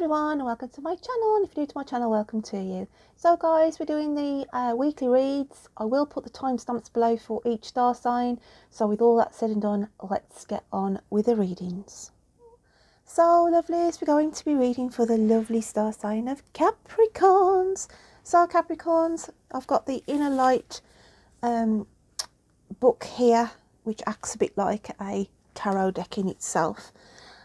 everyone, and welcome to my channel. And if you're new to my channel, welcome to you. So guys, we're doing the weekly reads. I will put the timestamps below for each star sign. So with all that said and done, let's get on with the readings. So lovelies, we're going to be reading for the lovely star sign of Capricorns. So Capricorns, I've got the Inner Light book here, which acts a bit like a tarot deck in itself.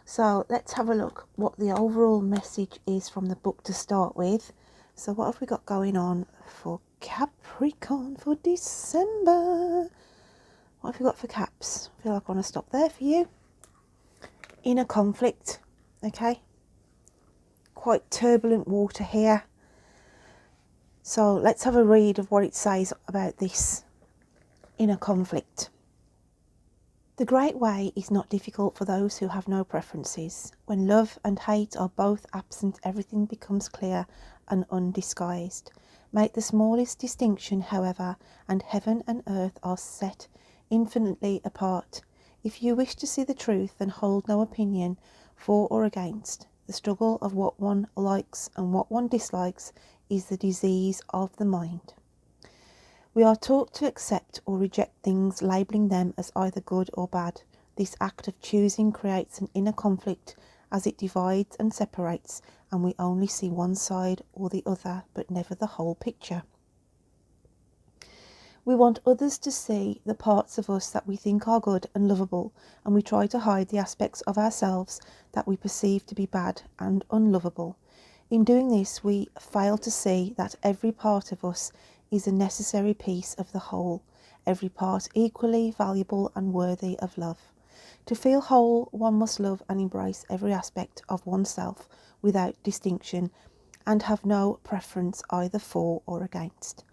So let's have a look what the overall message is from the book to start with. So what have we got going on for Capricorn for December? What have we got for Caps? I feel like I want to stop there for you. Inner conflict, okay. Quite turbulent water here. So let's have a read of what it says about this inner conflict. The great way is not difficult for those who have no preferences. When love and hate are both absent, everything becomes clear and undisguised. Make the smallest distinction, however, and heaven and earth are set infinitely apart. If you wish to see the truth, then hold no opinion for or against. The struggle of what one likes and what one dislikes is the disease of the mind. We are taught to accept or reject things, labelling them as either good or bad. This act of choosing creates an inner conflict as it divides and separates, and we only see one side or the other, but never the whole picture. We want others to see the parts of us that we think are good and lovable, and we try to hide the aspects of ourselves that we perceive to be bad and unlovable. In doing this, we fail to see that every part of us is a necessary piece of the whole, every part equally valuable and worthy of love. To feel whole, one must love and embrace every aspect of oneself without distinction and have no preference either for or against.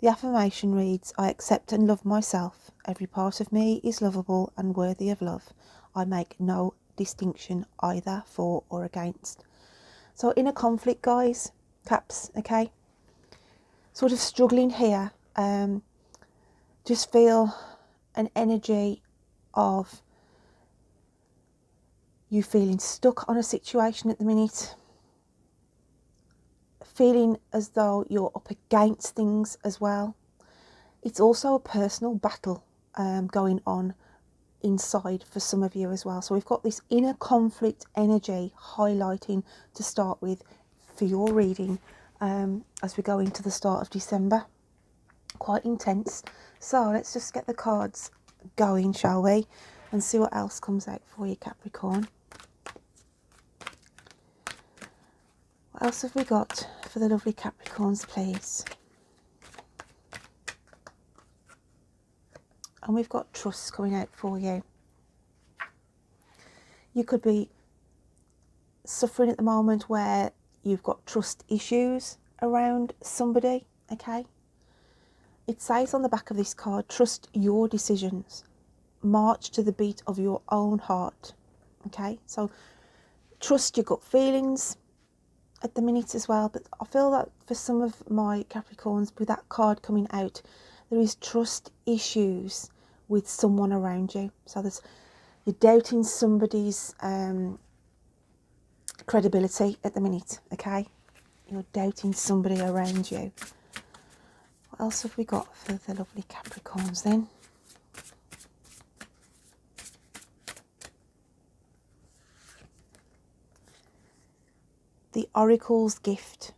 The affirmation reads, I accept and love myself. Every part of me is lovable and worthy of love. I make no distinction either for or against. So inner conflict, guys, Caps, okay? Sort of struggling here. Just feel an energy of you feeling stuck on a situation at the minute. Feeling as though you're up against things as well. It's also a personal battle going on inside for some of you as well. So we've got this inner conflict energy highlighting to start with for your reading as we go into the start of December. Quite intense. So let's just get the cards going, shall we, and see what else comes out for you, Capricorn. What else have we got for the lovely Capricorns, please? And we've got trust coming out for you. You could be suffering at the moment where you've got trust issues around somebody, okay? It says on the back of this card, trust your decisions. March to the beat of your own heart, okay? So trust your gut feelings at the minute as well. But I feel that for some of my Capricorns, with that card coming out, there is trust issues with someone around you. So you're doubting somebody's credibility at the minute, okay? You're doubting somebody around you. What else have we got for the lovely Capricorns then? The Oracle's Gift.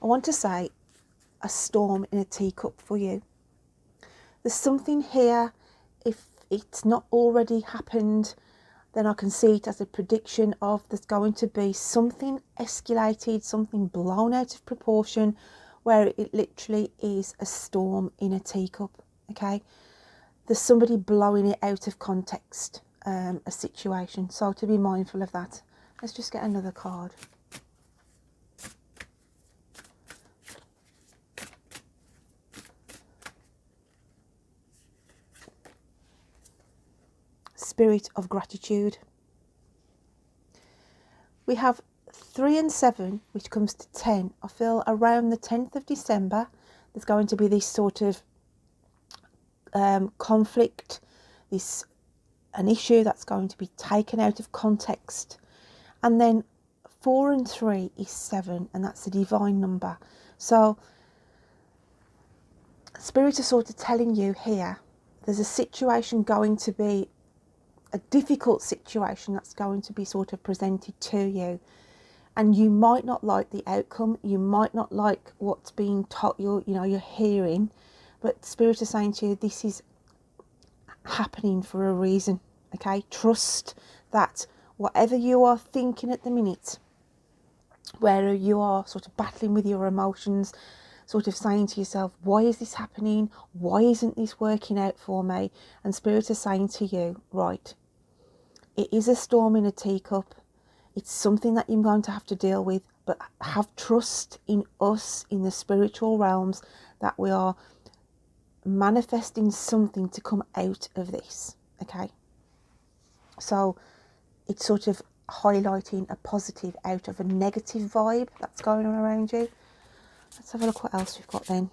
I want to say a storm in a teacup for you. There's something here, if it's not already happened, then I can see it as a prediction of there's going to be something escalated, something blown out of proportion, where it literally is a storm in a teacup, okay? There's somebody blowing it out of context, a situation. So to be mindful of that. Let's just get another card. Spirit of gratitude. We have 3 and 7, which comes to 10. I feel around the 10th of December, there's going to be this sort of conflict, this an issue that's going to be taken out of context. And then 4 and 3 is 7, and that's a divine number. So Spirit are sort of telling you here, there's a situation going to be a difficult situation that's going to be sort of presented to you, and you might not like the outcome, you might not like what's being taught you, you're hearing, but Spirit are saying to you, this is happening for a reason. Okay, trust that whatever you are thinking at the minute, where you are sort of battling with your emotions, sort of saying to yourself, why is this happening? Why isn't this working out for me? And Spirit is saying to you, right, it is a storm in a teacup. It's something that you're going to have to deal with, but have trust in us, in the spiritual realms, that we are manifesting something to come out of this. Okay, so it's sort of highlighting a positive out of a negative vibe that's going on around you. Let's have a look what else we've got then.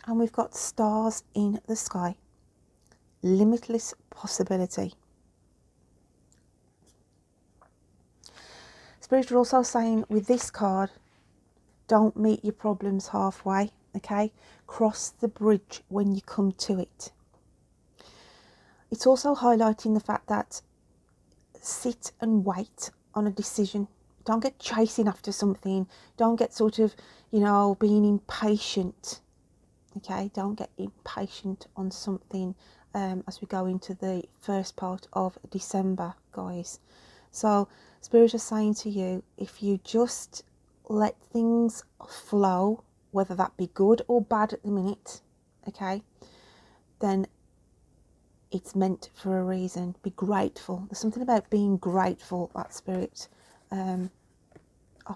And we've got stars in the sky. Limitless possibility. Spirit are also saying with this card, don't meet your problems halfway, okay? Cross the bridge when you come to it. It's also highlighting the fact that sit and wait on a decision. Don't get chasing after something. Don't get sort of, being impatient. Okay, don't get impatient on something as we go into the first part of December, guys. So Spirit is saying to you, if you just let things flow, whether that be good or bad at the minute, okay, then it's meant for a reason. Be grateful. There's something about being grateful that Spirit are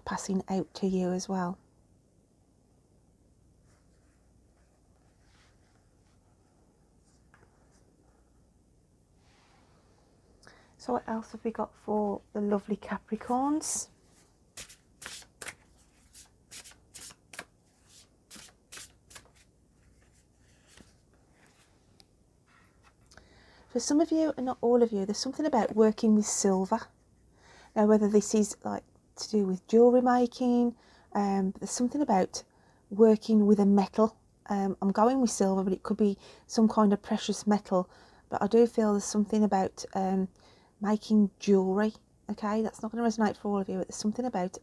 passing out to you as well. So what else have we got for the lovely Capricorns? For some of you and not all of you, there's something about working with silver. Now, whether this is like to do with jewellery making, there's something about working with a metal. I'm going with silver, but it could be some kind of precious metal. But I do feel there's something about making jewellery. Okay, that's not going to resonate for all of you, but there's something about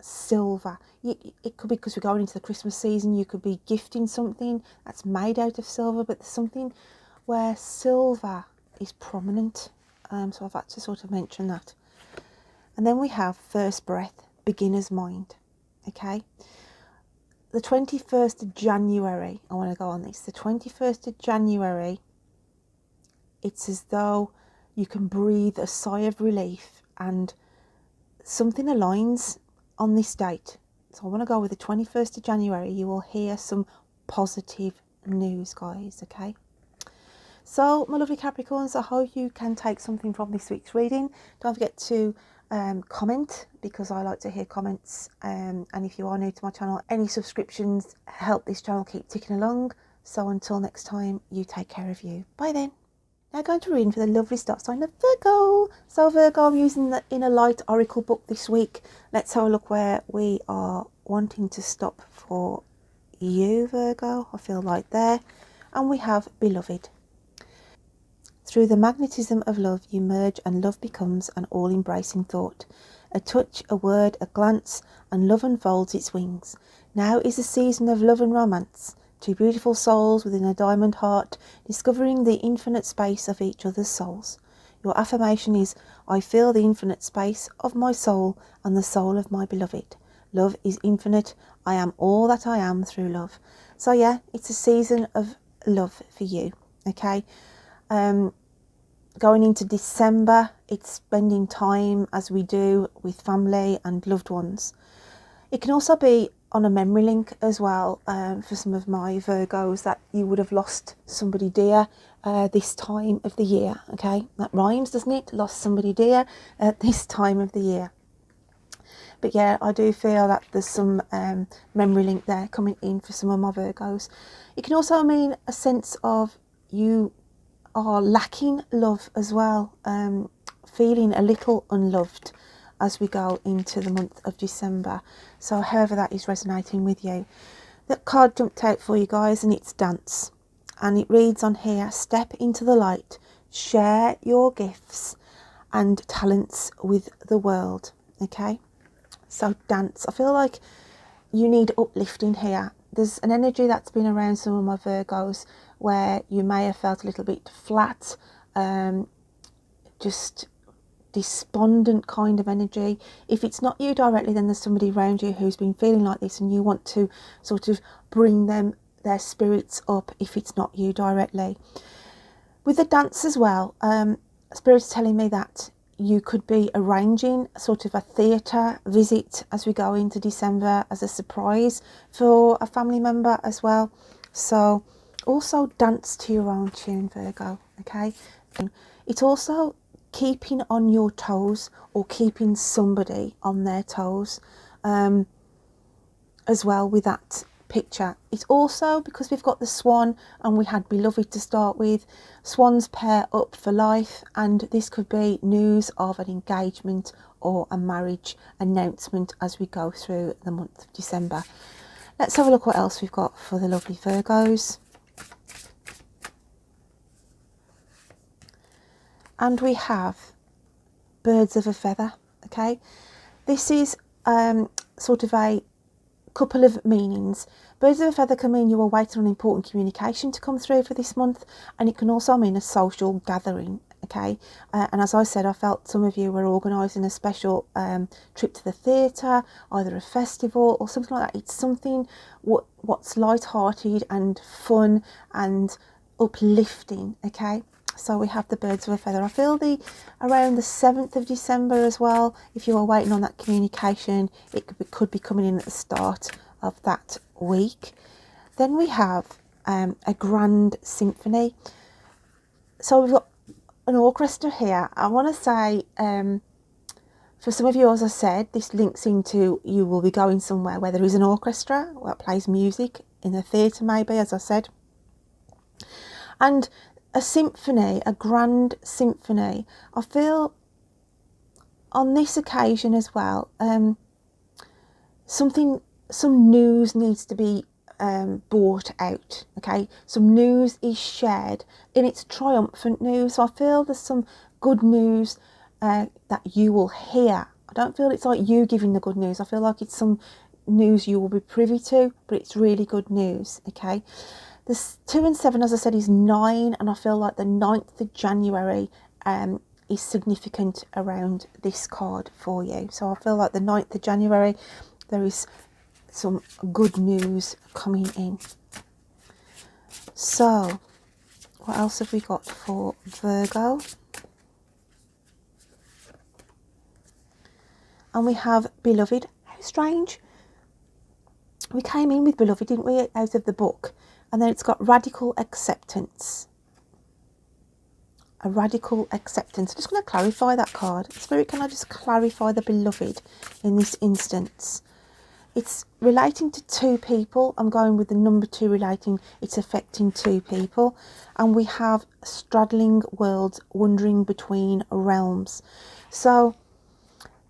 silver. It could be because we're going into the Christmas season. You could be gifting something that's made out of silver, but there's something where silver is prominent. So I've had to sort of mention that. And then we have first breath, beginner's mind. Okay, the 21st of January, I want to go on this. The 21st of January, it's as though you can breathe a sigh of relief and something aligns on this date. So I want to go with the 21st of January. You will hear some positive news, guys, okay? So, my lovely Capricorns, I hope you can take something from this week's reading. Don't forget to comment, because I like to hear comments. And if you are new to my channel, any subscriptions help this channel keep ticking along. So until next time, you take care of you. Bye then. Now going to read for the lovely star sign of Virgo. So Virgo, I'm using the Inner Light Oracle book this week. Let's have a look where we are wanting to stop for you, Virgo. I feel like there. And we have Beloved. Through the magnetism of love, you merge, and love becomes an all-embracing thought. A touch, a word, a glance, and love unfolds its wings. Now is a season of love and romance. Two beautiful souls within a diamond heart, discovering the infinite space of each other's souls. Your affirmation is, I feel the infinite space of my soul and the soul of my beloved. Love is infinite. I am all that I am through love. So yeah, it's a season of love for you, okay? Going into December, it's spending time as we do with family and loved ones. It can also be on a memory link as well, for some of my Virgos, that you would have lost somebody dear this time of the year, okay? That rhymes, doesn't it? Lost somebody dear at this time of the year. But yeah, I do feel that there's some memory link there coming in for some of my Virgos. It can also mean a sense of you are lacking love as well, feeling a little unloved as we go into the month of December. So however that is resonating with you. That card jumped out for you guys, and it's dance. And it reads on here, step into the light, share your gifts and talents with the world. Okay, so dance. I feel like you need uplifting here. There's an energy that's been around some of my Virgos where you may have felt a little bit flat, just despondent kind of energy. If it's not you directly, then there's somebody around you who's been feeling like this, and you want to sort of bring their spirits up if it's not you directly. With the dance as well, Spirit's telling me that you could be arranging sort of a theatre visit as we go into December as a surprise for a family member as well. So also dance to your own tune, Virgo, okay? It's also keeping on your toes, or keeping somebody on their toes as well with that picture. It's also, because we've got the swan and we had beloved to start with, swans pair up for life, and this could be news of an engagement or a marriage announcement as we go through the month of December. Let's have a look what else we've got for the lovely Virgos. And we have birds of a feather. Okay, this is sort of a couple of meanings. Birds of a feather can mean you are waiting on important communication to come through for this month, and it can also mean a social gathering. Okay, and as I said, I felt some of you were organising a special trip to the theatre, either a festival or something like that. It's something what's light-hearted and fun and uplifting. Okay, so we have the birds of a feather. I feel around the 7th of December as well, if you are waiting on that communication, it could be coming in at the start of that week. Then we have a grand symphony. So we've got an orchestra here. I want to say, for some of you, as I said, this links into you will be going somewhere where there is an orchestra that plays music, in a theatre maybe, as I said. And a symphony, a grand symphony, I feel on this occasion as well, some news needs to be brought out. Okay, some news is shared, and it's triumphant news. So I feel there's some good news that you will hear. I don't feel it's like you giving the good news. I feel like it's some news you will be privy to, but it's really good news. Okay, this 2 and 7, as I said, is 9, and I feel like the 9th of January is significant around this card for you. So I feel like the 9th of January, there is some good news coming in. So what else have we got for Virgo? And we have beloved. How strange. We came in with beloved, didn't we, out of the book? And then it's got radical acceptance. A radical acceptance. I'm just going to clarify that card. Spirit, can I just clarify the beloved in this instance? It's relating to 2 people. I'm going with the number 2 relating. It's affecting 2 people. And we have straddling worlds, wandering between realms. So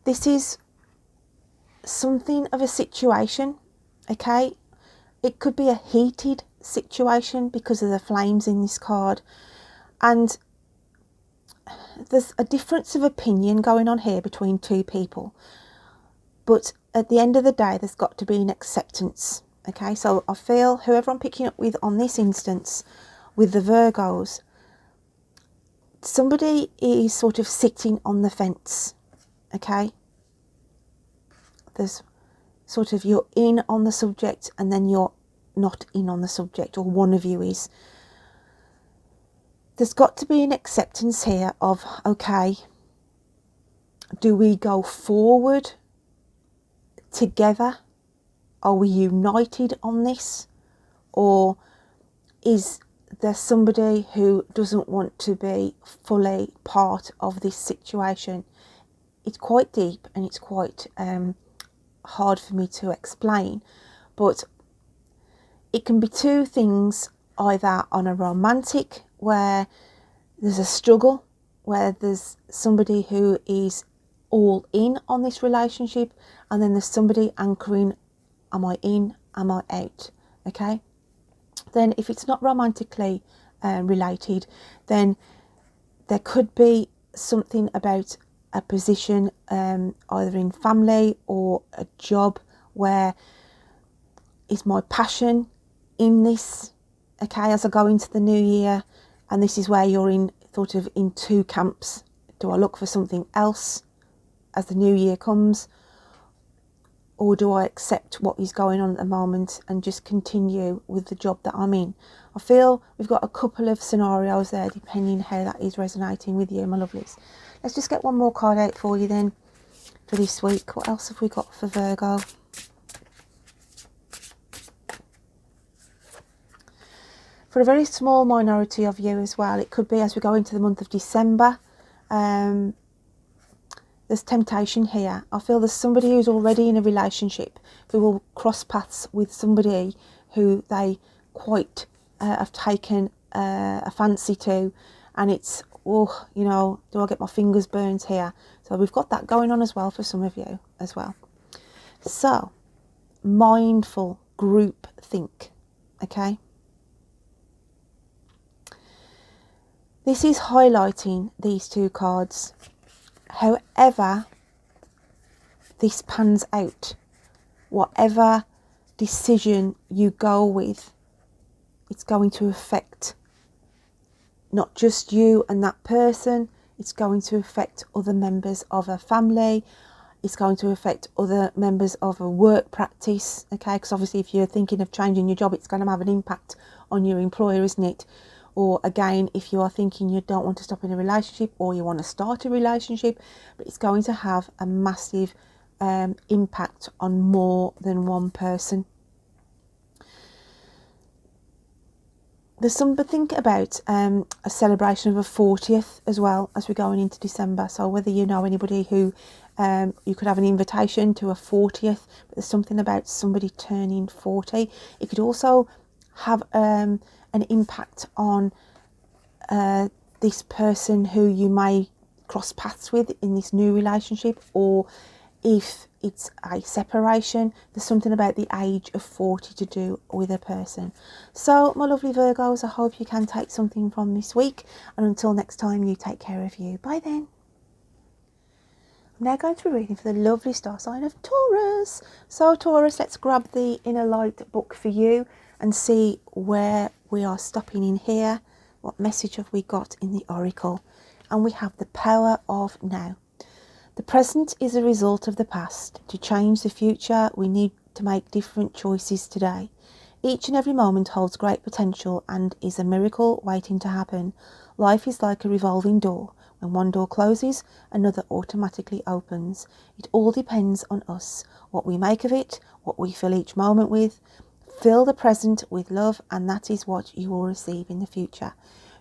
this is something of a situation. Okay. It could be a heated situation because of the flames in this card, and there's a difference of opinion going on here between 2 people, but at the end of the day there's got to be an acceptance. Okay, so I feel whoever I'm picking up with on this instance with the Virgos, somebody is sort of sitting on the fence. Okay, there's sort of, you're in on the subject and then you're not in on the subject, or one of you is. There's got to be an acceptance here of, okay, do we go forward together? Are we united on this? Or is there somebody who doesn't want to be fully part of this situation? It's quite deep and it's quite hard for me to explain, but it can be two things, either on a romantic, where there's a struggle, where there's somebody who is all in on this relationship, and then there's somebody anchoring, am I in, am I out? Okay, then if it's not romantically related, then there could be something about a position, either in family or a job, where is my passion in this, okay, as I go into the new year. And this is where you're in sort of in two camps. Do I look for something else as the new year comes, or do I accept what is going on at the moment and just continue with the job that I'm in? I feel we've got a couple of scenarios there, depending how that is resonating with you, my lovelies. Let's just get one more card out for you then for this week. What else have we got for Virgo? For a very small minority of you as well, it could be as we go into the month of December, there's temptation here. I feel there's somebody who's already in a relationship who will cross paths with somebody who they quite have taken a fancy to, and it's, oh, you know, do I get my fingers burnt here? So we've got that going on as well for some of you as well. So, mindful group think, okay? This is highlighting these two cards. However this pans out, whatever decision you go with, it's going to affect not just you and that person, it's going to affect other members of a family, it's going to affect other members of a work practice, okay? Because obviously if you're thinking of changing your job, it's going to have an impact on your employer, isn't it? Or again, if you are thinking you don't want to stop in a relationship, or you want to start a relationship, but it's going to have a massive impact on more than one person. There's something about a celebration of a 40th as well as we're going into December. So whether you know anybody who you could have an invitation to a 40th, but there's something about somebody turning 40. It could also have an impact on this person who you may cross paths with in this new relationship, or if it's a separation, there's something about the age of 40 to do with a person. So my lovely Virgos, I hope you can take something from this week, and until next time, you take care of you. Bye then. I'm now going to be reading for the lovely star sign of Taurus. So Taurus, let's grab the Inner Light book for you and see where we are stopping in here. What message have we got in the oracle? And we have the power of now. The present is a result of the past. To change the future, we need to make different choices today. Each and every moment holds great potential and is a miracle waiting to happen. Life is like a revolving door. When one door closes, another automatically opens. It all depends on us, what we make of it, what we fill each moment with. Fill the present with love, and that is what you will receive in the future.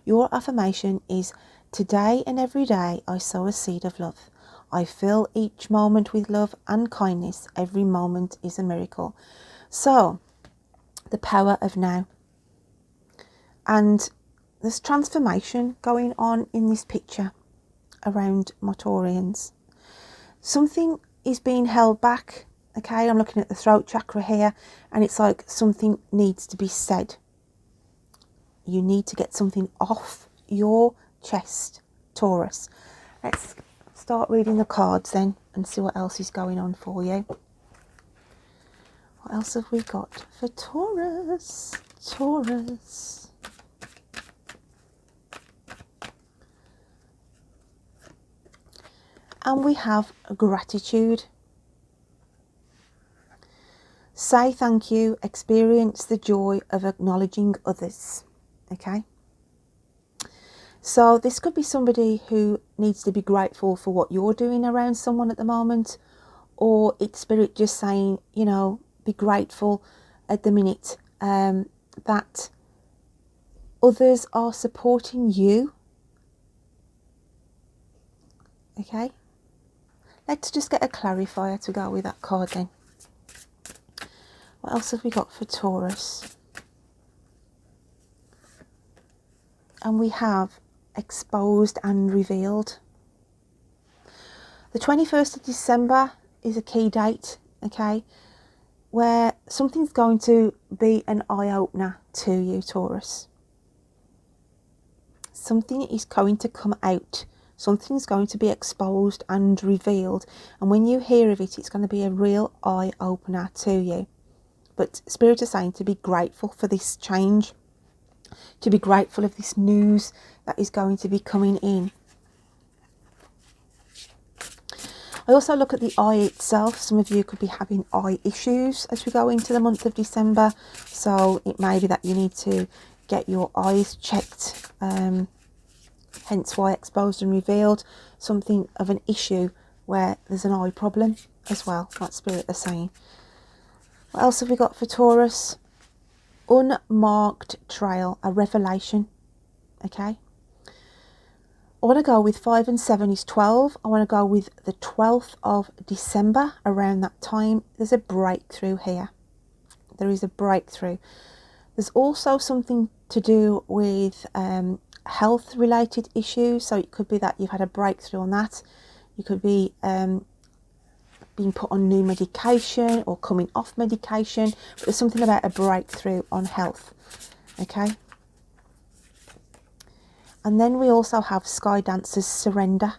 Your affirmation is, today and every day I sow a seed of love. I fill each moment with love and kindness. Every moment is a miracle. So, the power of now. And there's transformation going on in this picture around my Taurians. Something is being held back. Okay, I'm looking at the throat chakra here, and it's like something needs to be said. You need to get something off your chest, Taurus. Let's start reading the cards then and see what else is going on for you. What else have we got for Taurus? Taurus. And we have gratitude. Say thank you. Experience the joy of acknowledging others. Okay. So this could be somebody who needs to be grateful for what you're doing around someone at the moment, or it's spirit just saying, you know, be grateful at the minute that others are supporting you. Okay, let's just get a clarifier to go with that card then. What else have we got for Taurus? And we have exposed and revealed. The 21st of December is a key date, okay, where something's going to be an eye-opener to you, Taurus. Something is going to come out. Something's going to be exposed and revealed. And when you hear of it, it's going to be a real eye-opener to you. But Spirit is saying to be grateful for this change. To be grateful of this news that is going to be coming in. I also look at the eye itself. Some of you could be having eye issues as we go into the month of December. So it may be that you need to get your eyes checked. Hence why exposed and revealed. Something of an issue where there's an eye problem as well. Like Spirit is saying. What else have we got for Taurus? Unmarked trail, a revelation. Okay. I want to go with 5 and 7 is 12. I want to go with the 12th of December, around that time. There's a breakthrough here. There is a breakthrough. There's also something to do with health related issues. So it could be that you've had a breakthrough on that. You could be being put on new medication or coming off medication. But there's something about a breakthrough on health. Okay. And then we also have Sky Dancer's Surrender.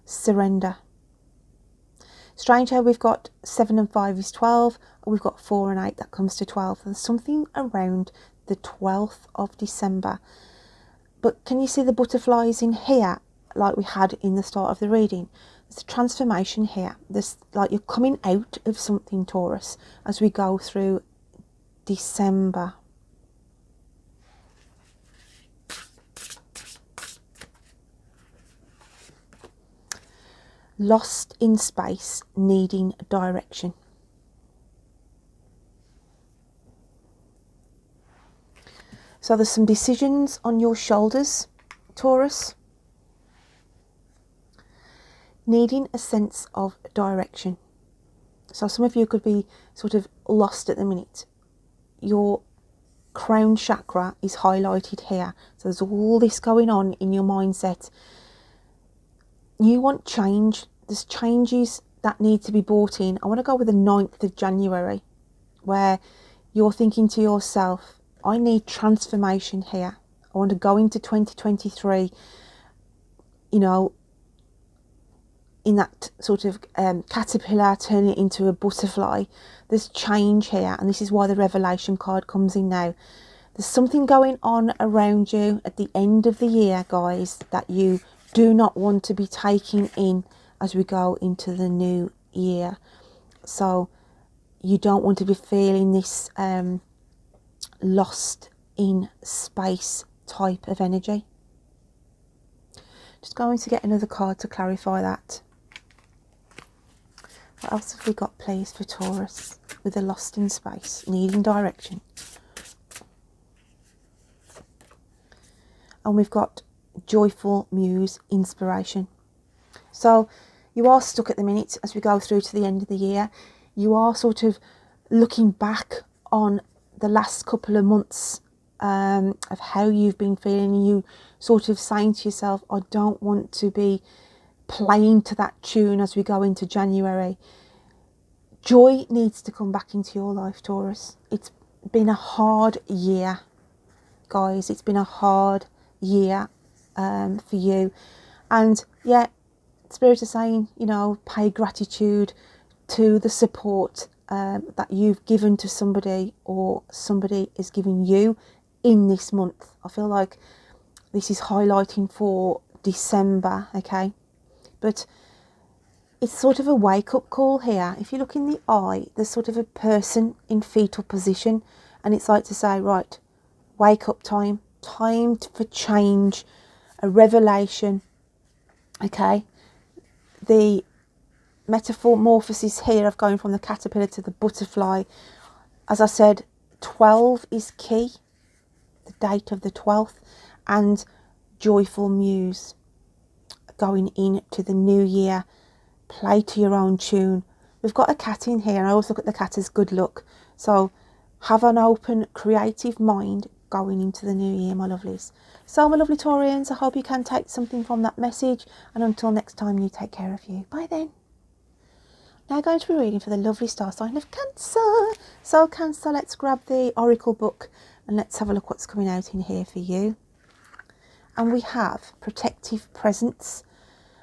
Surrender. Strange how we've got 7 and 5 is 12. And we've got 4 and 8 that comes to 12. There's something around the 12th of December. But can you see the butterflies in here? Like we had in the start of the reading. There's a transformation here. There's like you're coming out of something, Taurus, as we go through December. Lost in space, needing direction. So there's some decisions on your shoulders, Taurus. Needing a sense of direction. So some of you could be sort of lost at the minute. Your crown chakra is highlighted here. So there's all this going on in your mindset. You want change. There's changes that need to be brought in. I want to go with the 9th of January, where you're thinking to yourself, I need transformation here. I want to go into 2023, you know, in that sort of caterpillar, turn it into a butterfly. There's change here, and this is why the revelation card comes in now. There's something going on around you at the end of the year, guys, that you do not want to be taking in as we go into the new year. So you don't want to be feeling this lost in space type of energy. Just going to get another card to clarify that. What else have we got, please, for Taurus with the lost in space, needing direction? And we've got joyful muse, inspiration. So you are stuck at the minute as we go through to the end of the year. You are sort of looking back on the last couple of months of how you've been feeling. You sort of saying to yourself, I don't want to be playing to that tune as we go into January. Joy needs to come back into your life, Taurus. It's been a hard year, guys. It's been a hard year for you. And yeah, Spirit is saying, you know, pay gratitude to the support that you've given to somebody, or somebody is giving you in this month. I feel like this is highlighting for December, okay? But it's sort of a wake-up call here. If you look in the eye, there's sort of a person in fetal position, and it's like to say, right, wake up time, for change, a revelation, okay? The metamorphosis here of going from the caterpillar to the butterfly. As I said, 12 is key, the date of the 12th, and joyful muse. Going into the new year, play to your own tune, we've got a cat in here, and I always look at the cat as good luck. So have an open, creative mind going into the new year, my lovelies. So, my lovely Taurians, I hope you can take something from that message. And until next time, you take care of you. Bye then. Now going to be reading for the lovely star sign of Cancer. So, Cancer, let's grab the Oracle book and let's have a look what's coming out in here for you. And we have protective presence.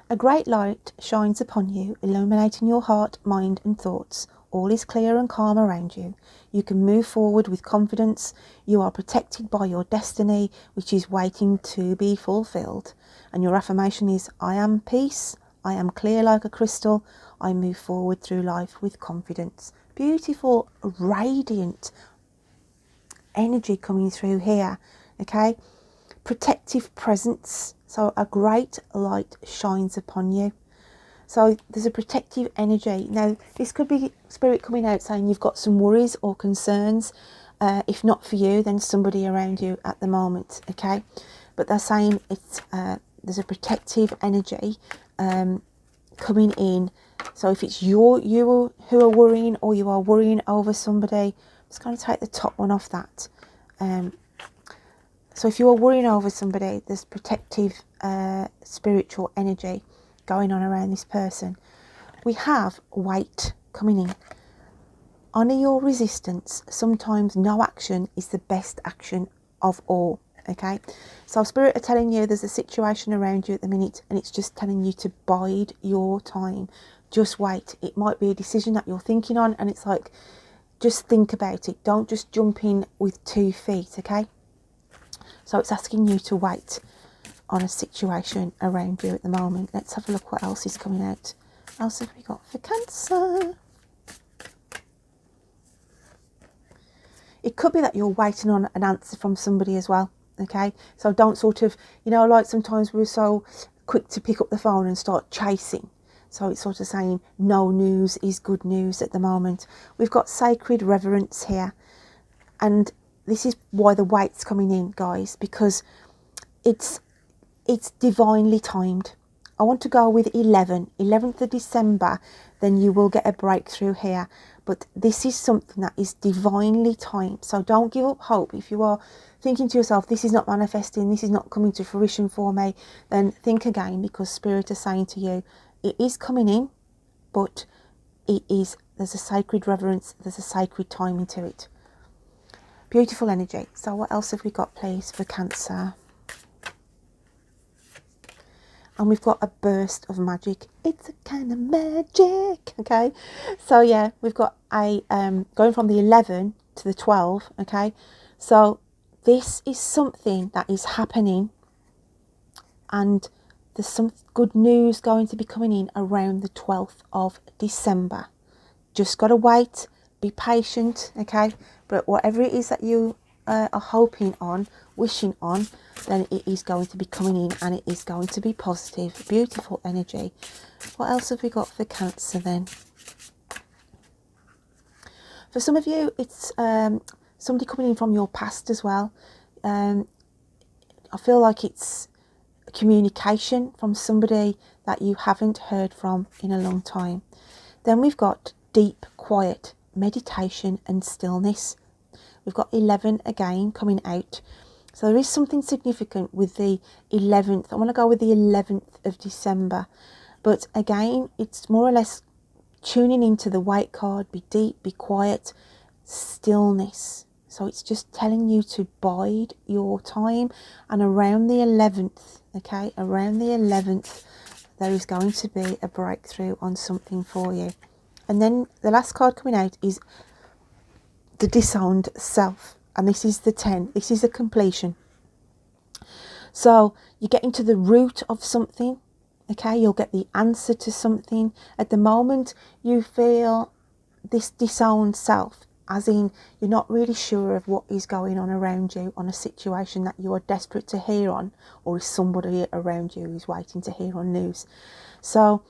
A great light shines upon you, illuminating your heart, mind and thoughts. All is clear and calm around you. You can move forward with confidence. You are protected by your destiny, which is waiting to be fulfilled. And your affirmation is, I am peace. I am clear like a crystal. I move forward through life with confidence. Beautiful, radiant energy coming through here. Okay. Protective presence. So a great light shines upon you. So there's a protective energy. Now, this could be spirit coming out saying you've got some worries or concerns. If not for you, then somebody around you at the moment, okay? But they're saying it's there's a protective energy coming in. So if it's you who are worrying, or you are worrying over somebody, I'm just going to take the top one off that. So if you are worrying over somebody, there's protective spiritual energy going on around this person. We have weight coming in. Honour your resistance. Sometimes no action is the best action of all. Okay, so spirit are telling you there's a situation around you at the minute, and it's just telling you to bide your time. Just wait. It might be a decision that you're thinking on, and it's like, just think about it. Don't just jump in with 2 feet. Okay, so it's asking you to wait on a situation around you at the moment. Let's have a look what else is coming out. What else have we got for Cancer? It could be that you're waiting on an answer from somebody as well. Okay, so don't sort of, you know, like sometimes we're so quick to pick up the phone and start chasing. So it's sort of saying no news is good news at the moment. We've got sacred reverence here, and this is why the wait's coming in, guys, because it's divinely timed. I want to go with 11th of December, then you will get a breakthrough here. But this is something that is divinely timed. So don't give up hope. If you are thinking to yourself, this is not manifesting, this is not coming to fruition for me, then think again, because Spirit is saying to you, it is coming in, but there's a sacred reverence, there's a sacred timing to it. Beautiful energy. So what else have we got, please, for Cancer? And we've got a burst of magic. It's a kind of magic, okay? So yeah, we've got a going from the 11 to the 12, okay? So this is something that is happening, and there's some good news going to be coming in around the 12th of December. Just got to wait, be patient, okay? But whatever it is that you are hoping on, wishing on, then it is going to be coming in, and it is going to be positive. Beautiful energy. What else have we got for Cancer then? For some of you, it's somebody coming in from your past as well. I feel like it's communication from somebody that you haven't heard from in a long time. Then we've got deep quiet, meditation and stillness. We've got 11 again coming out. So there is something significant with the 11th. I want to go with the 11th of December. But again, it's more or less tuning into the white card. Be deep, be quiet, stillness. So it's just telling you to bide your time. And around the 11th, okay, around the 11th, there is going to be a breakthrough on something for you. And then the last card coming out is the disowned self, and this is the 10. This is a completion. So you get into the root of something, okay? You'll get the answer to something. At the moment, you feel this disowned self, as in you're not really sure of what is going on around you on a situation that you are desperate to hear on, or is somebody around you who's waiting to hear on news. So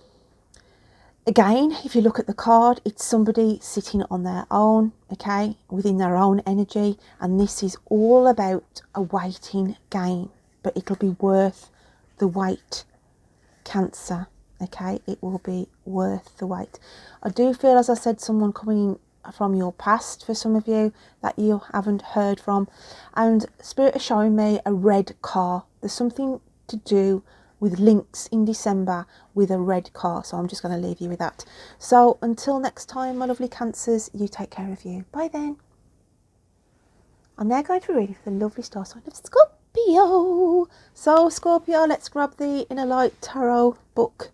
again, if you look at the card, it's somebody sitting on their own, okay, within their own energy. And this is all about a waiting game, but it'll be worth the wait, Cancer. Okay, it will be worth the wait. I do feel, as I said, someone coming in from your past for some of you that you haven't heard from, and Spirit is showing me a red car. There's something to do with links in December with a red car, so I'm just going to leave you with that. So until next time, my lovely Cancers, you take care of you. Bye then. I'm now going to read for the lovely star sign of Scorpio. So Scorpio, let's grab the Inner Light Tarot book,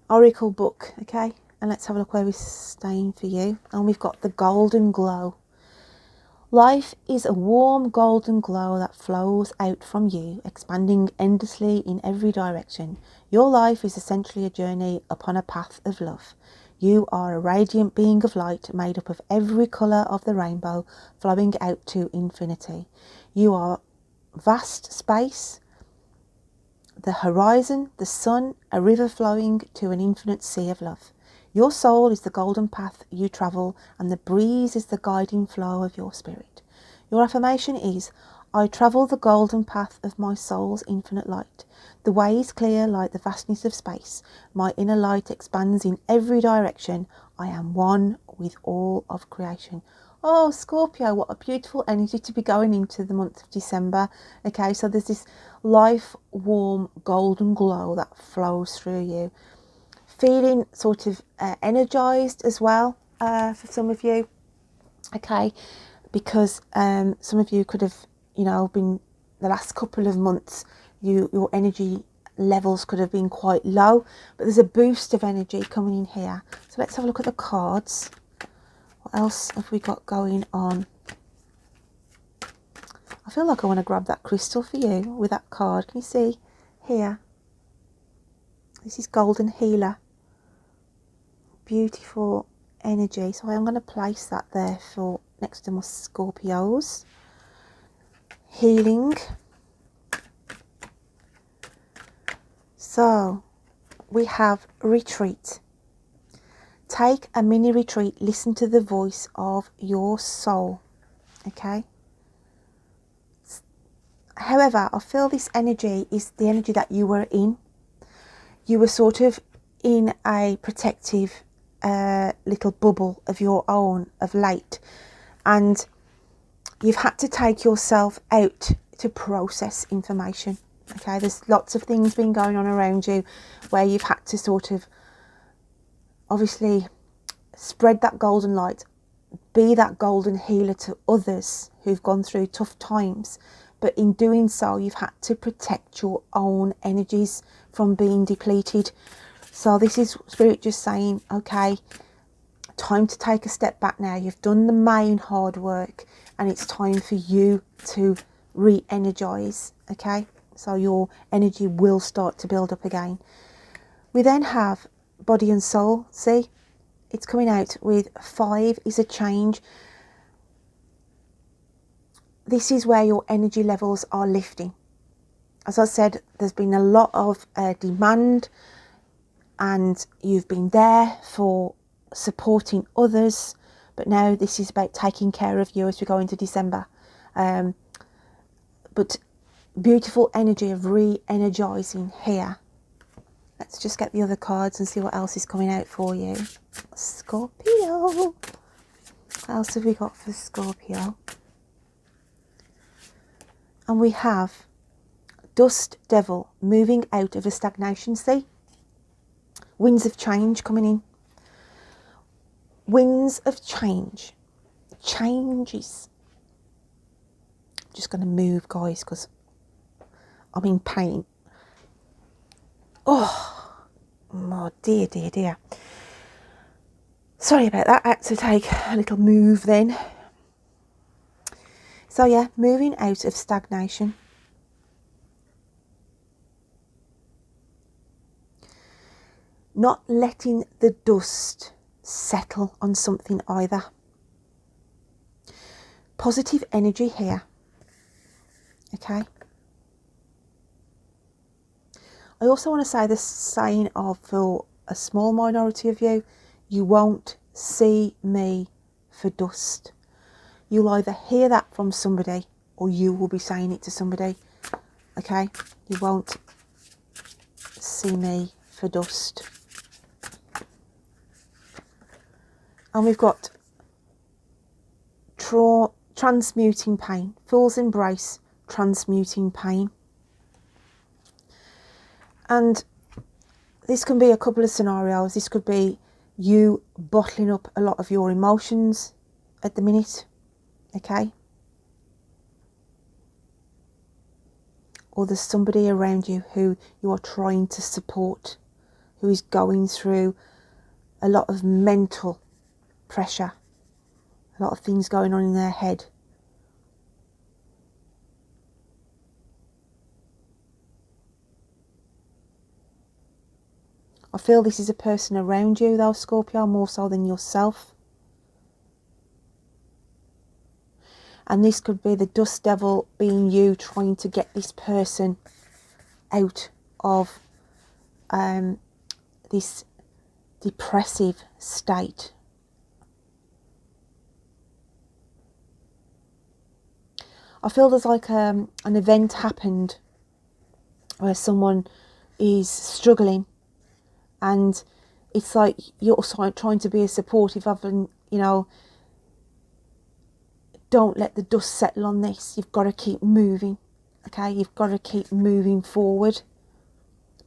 Oracle book, okay, and let's have a look where we're staying for you. And we've got the golden glow. Life is a warm golden glow that flows out from you, expanding endlessly in every direction. Your life is essentially a journey upon a path of love. You are a radiant being of light made up of every colour of the rainbow flowing out to infinity. You are vast space, the horizon, the sun, a river flowing to an infinite sea of love. Your soul is the golden path you travel, and the breeze is the guiding flow of your spirit. Your affirmation is, I travel the golden path of my soul's infinite light. The way is clear like the vastness of space. My inner light expands in every direction. I am one with all of creation. Oh, Scorpio, what a beautiful energy to be going into the month of December. Okay, so there's this life warm golden glow that flows through you. Feeling sort of energized as well for some of you, okay, because some of you could have, you know, been the last couple of months, your energy levels could have been quite low, but there's a boost of energy coming in here. So let's have a look at the cards. What else have we got going on? I feel like I want to grab that crystal for you with that card. Can you see here? This is Golden Healer. Beautiful energy. So I'm going to place that there for next to my Scorpios. Healing. So we have retreat. Take a mini retreat. Listen to the voice of your soul. Okay. However, I feel this energy is the energy that you were in. You were sort of in a protective little bubble of your own of late, and you've had to take yourself out to process information. Okay, there's lots of things been going on around you where you've had to sort of obviously spread that golden light, be that golden healer to others who've gone through tough times. But in doing so, you've had to protect your own energies from being depleted. So this is Spirit just saying, okay, time to take a step back now. You've done the main hard work and it's time for you to re-energize, okay? So your energy will start to build up again. We then have body and soul. See, it's coming out with 5 is a change. This is where your energy levels are lifting. As I said, there's been a lot of demand, and you've been there for supporting others, but now this is about taking care of you as we go into December. But beautiful energy of re-energizing here. Let's just get the other cards and see what else is coming out for you. Scorpio. What else have we got for Scorpio? And we have Dust Devil, moving out of a stagnation. See? Winds of change coming in. Winds of change. Changes. I'm just going to move, guys, because I'm in pain. Oh dear, dear, dear. Sorry about that. I had to take a little move then. So yeah, moving out of stagnation. Not letting the dust settle on something either. Positive energy here. Okay. I also want to say the saying of, for a small minority of you, you won't see me for dust. You'll either hear that from somebody or you will be saying it to somebody. Okay? You won't see me for dust. And we've got transmuting pain. Fool's embrace transmuting pain. And this can be a couple of scenarios. This could be you bottling up a lot of your emotions at the minute, okay? Or there's somebody around you who you are trying to support, who is going through a lot of mental pressure, a lot of things going on in their head. I feel this is a person around you though, Scorpio, more so than yourself. And this could be the dust devil being you trying to get this person out of this depressive state. I feel there's like an event happened where someone is struggling, and it's like you're trying to be a supportive of, and you know, don't let the dust settle on this. You've got to keep moving, okay? You've got to keep moving forward,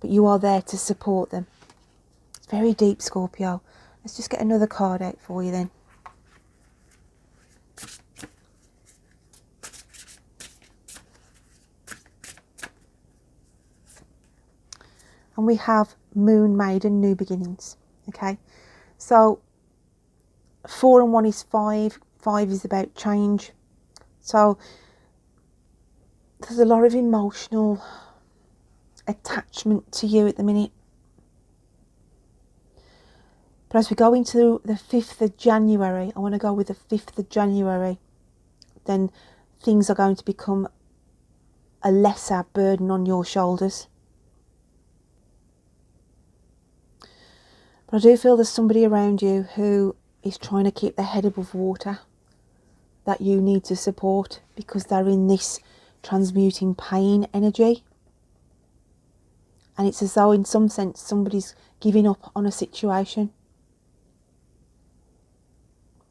but you are there to support them. It's very deep, Scorpio. Let's just get another card out for you then. And we have Moon Maiden, New Beginnings, okay? So 4 and 1 is 5. 5 is about change. So there's a lot of emotional attachment to you at the minute. But as we go into the 5th of January, I want to go with the 5th of January, then things are going to become a lesser burden on your shoulders. But I do feel there's somebody around you who is trying to keep their head above water, that you need to support, because they're in this transmuting pain energy. And it's as though in some sense somebody's giving up on a situation.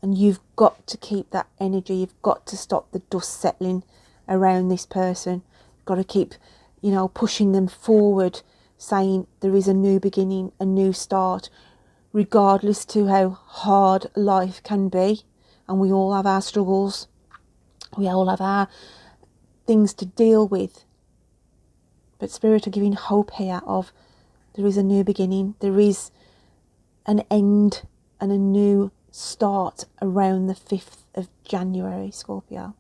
And you've got to keep that energy. You've got to stop the dust settling around this person. You've got to keep, you know, pushing them forward, saying there is a new beginning, a new start, regardless to how hard life can be. And we all have our struggles. We all have our things to deal with. But Spirit are giving hope here of there is a new beginning. There is an end and a new start around the 5th of January, Scorpio.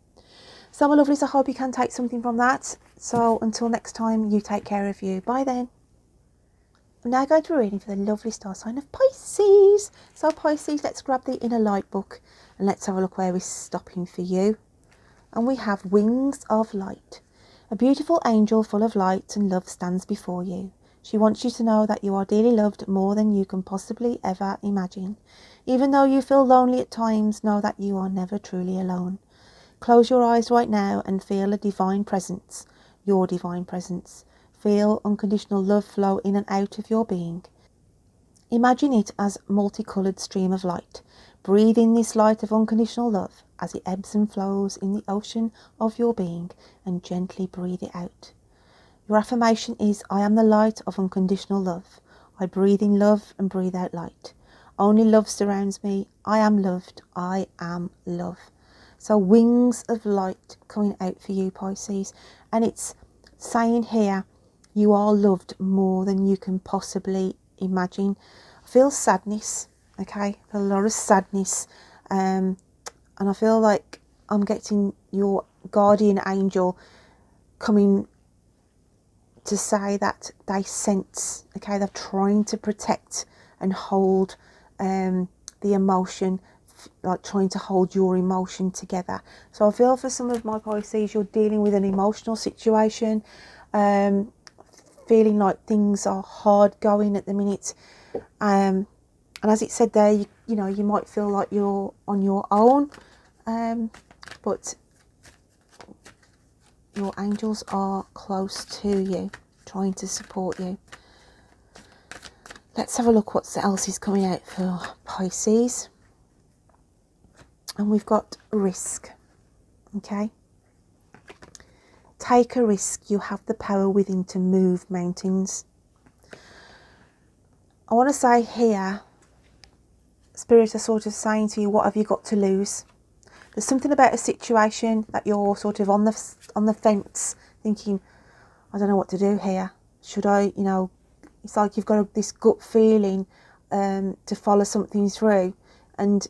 So my lovelies, I hope you can take something from that. So until next time, you take care of you. Bye then. I'm now going to be reading for the lovely star sign of Pisces. So Pisces, let's grab the inner light book and let's have a look where we're stopping for you. And we have Wings of Light. A beautiful angel full of light and love stands before you. She wants you to know that you are dearly loved more than you can possibly ever imagine. Even though you feel lonely at times, know that you are never truly alone. Close your eyes right now and feel a divine presence, your divine presence. Feel unconditional love flow in and out of your being. Imagine it as a multicoloured stream of light. Breathe in this light of unconditional love as it ebbs and flows in the ocean of your being, and gently breathe it out. Your affirmation is, I am the light of unconditional love. I breathe in love and breathe out light. Only love surrounds me. I am loved. I am love. So wings of light coming out for you, Pisces. And it's saying here, you are loved more than you can possibly imagine. I feel sadness, okay? I feel a lot of sadness. And I feel like I'm getting your guardian angel coming to say that they sense, okay, they're trying to protect and hold the emotion, like trying to hold your emotion together. So I feel for some of my Pisces, you're dealing with an emotional situation, feeling like things are hard going at the minute. And as it said there, you know, you might feel like you're on your own, but your angels are close to you, trying to support you. Let's have a look what else is coming out for Pisces. And we've got risk. Okay. Take a risk. You have the power within to move mountains. I want to say here, Spirit are sort of saying to you, what have you got to lose? There's something about a situation that you're sort of on the fence, thinking, I don't know what to do here. Should I, you know, it's like you've got this gut feeling to follow something through, and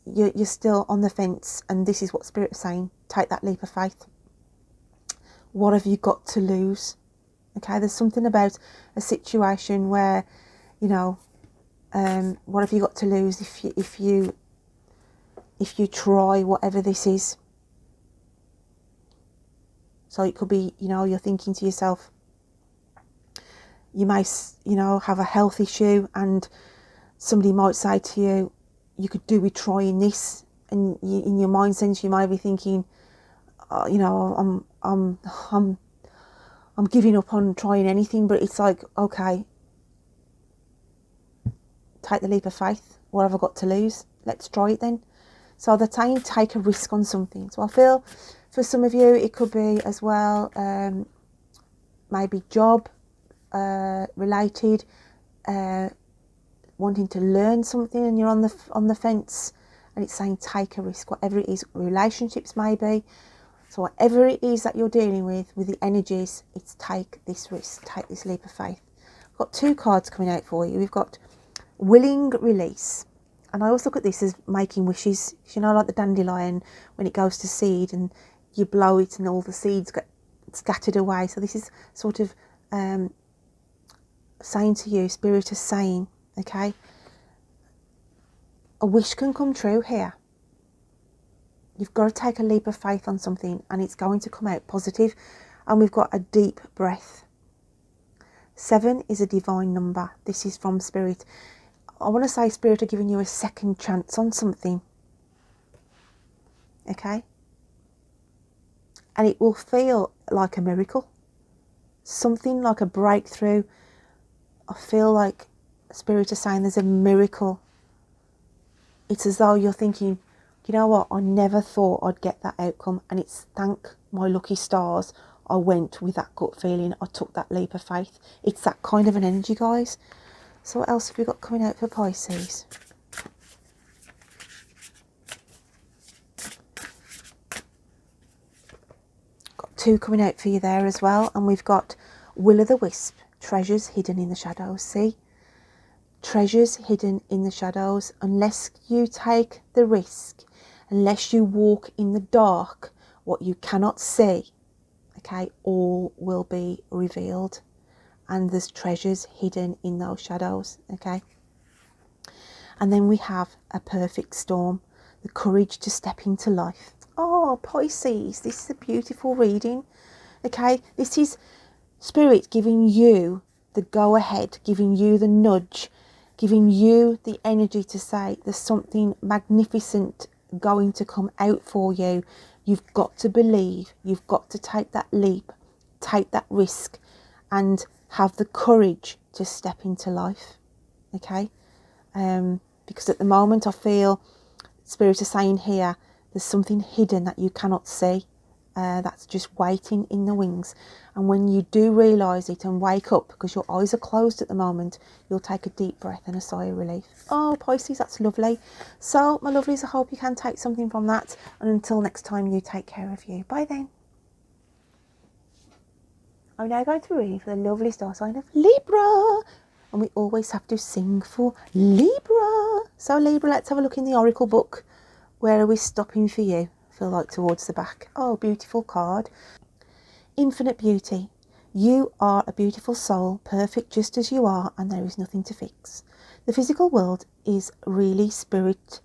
you're still on the fence. And this is what Spirit is saying: take that leap of faith. What have you got to lose? Okay, there's something about a situation where, you know, what have you got to lose if you try whatever this is? So it could be, you know, you're thinking to yourself, you may, you know, have a health issue, and somebody might say to you, you could do with trying this, and in your mind sense you might be thinking, oh, you know, I'm giving up on trying anything. But it's like, okay, take the leap of faith. What have I got to lose? Let's try it then. So they're saying take a risk on something. So I feel for some of you it could be as well, maybe job related, wanting to learn something, and you're on the fence, and it's saying take a risk, whatever it is. Relationships maybe. So whatever it is that you're dealing with the energies, it's take this risk, take this leap of faith. I've got two cards coming out for you. We've got willing release, and I always look at this as making wishes. You know, like the dandelion when it goes to seed and you blow it and all the seeds get scattered away. So this is sort of saying to you, Spirit is saying, okay, a wish can come true here. You've got to take a leap of faith on something, and it's going to come out positive. And we've got a deep breath. 7 is a divine number. This is from Spirit. I want to say Spirit are giving you a second chance on something. Okay? And it will feel like a miracle. Something like a breakthrough. I feel like Spirit are saying there's a miracle. It's as though you're thinking, you know what, I never thought I'd get that outcome, and it's thank my lucky stars I went with that gut feeling. I took that leap of faith. It's that kind of an energy, guys. So what else have we got coming out for Pisces? Got 2 coming out for you there as well, and we've got will-o'-the-wisp, treasures hidden in the shadows. See? Treasures hidden in the shadows. Unless you take the risk, unless you walk in the dark, what you cannot see, okay, all will be revealed. And there's treasures hidden in those shadows, okay. And then we have a perfect storm, the courage to step into life. Oh, Pisces, this is a beautiful reading, okay. This is Spirit giving you the go ahead, giving you the nudge, giving you the energy to say there's something magnificent going to come out for you. You've got to believe, you've got to take that leap, take that risk, and have the courage to step into life, okay. Because at the moment I feel Spirit is saying here there's something hidden that you cannot see, that's just waiting in the wings. And when you do realise it and wake up, because your eyes are closed at the moment, you'll take a deep breath and a sigh of relief. Oh, Pisces, that's lovely. So, my lovelies, I hope you can take something from that. And until next time, you take care of you. Bye then. I'm now going to read for the lovely star sign of Libra. And we always have to sing for Libra. So, Libra, let's have a look in the Oracle book. Where are we stopping for you? I feel like towards the back. Oh, beautiful card. Infinite beauty. You are a beautiful soul, perfect just as you are, and there is nothing to fix. The physical world is really spirit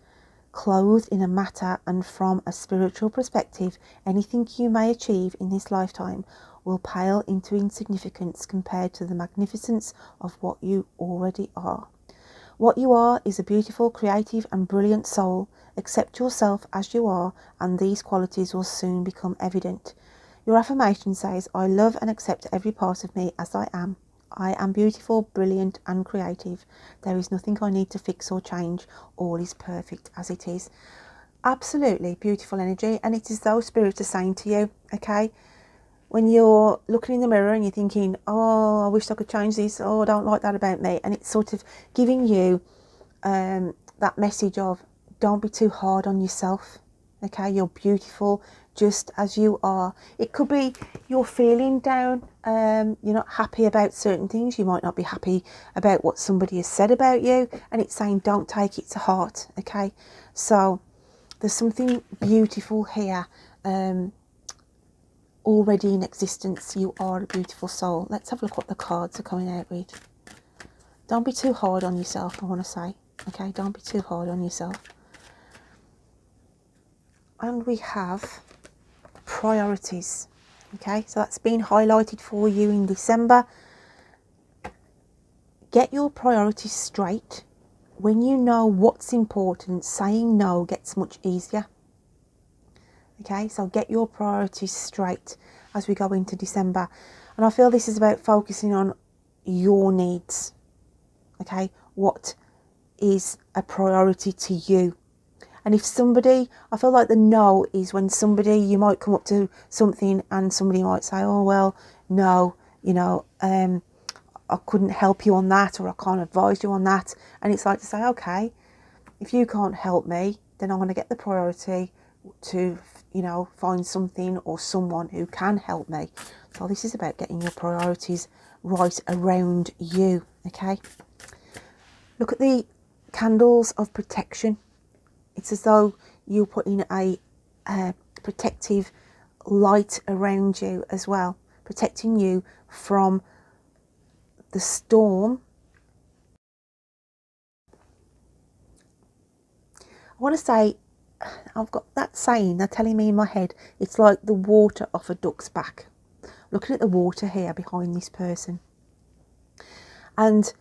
clothed in a matter, and from a spiritual perspective, anything you may achieve in this lifetime will pale into insignificance compared to the magnificence of what you already are. What you are is a beautiful, creative and brilliant soul. Accept yourself as you are, and these qualities will soon become evident. Your affirmation says, I love and accept every part of me as I am. I am beautiful, brilliant and creative. There is nothing I need to fix or change. All is perfect as it is. Absolutely beautiful energy, and it is those spirits are saying to you, okay, when you're looking in the mirror and you're thinking, oh, I wish I could change this, oh, I don't like that about me, and it's sort of giving you that message of don't be too hard on yourself. Okay, you're beautiful just as you are. It could be you're feeling down, you're not happy about certain things, you might not be happy about what somebody has said about you, and it's saying don't take it to heart. Okay, so there's something beautiful here already in existence. You are a beautiful soul. Let's have a look what the cards are coming out with. Don't be too hard on yourself, I want to say. Okay, don't be too hard on yourself. And we have priorities. Okay, so that's been highlighted for you in December. Get your priorities straight. When you know what's important, saying no gets much easier. Okay, so get your priorities straight as we go into December. And I feel this is about focusing on your needs. Okay, what is a priority to you? And if somebody, I feel like the no is when somebody, you might come up to something and somebody might say, oh, well, no, you know, I couldn't help you on that, or I can't advise you on that. And it's like to say, okay, if you can't help me, then I'm going to get the priority to, you know, find something or someone who can help me. So this is about getting your priorities right around you. Okay. Look at the candles of protection. It's as though you're putting a protective light around you as well, protecting you from the storm. I want to say, I've got that saying, they're telling me in my head, it's like the water off a duck's back. Looking at the water here behind this person. And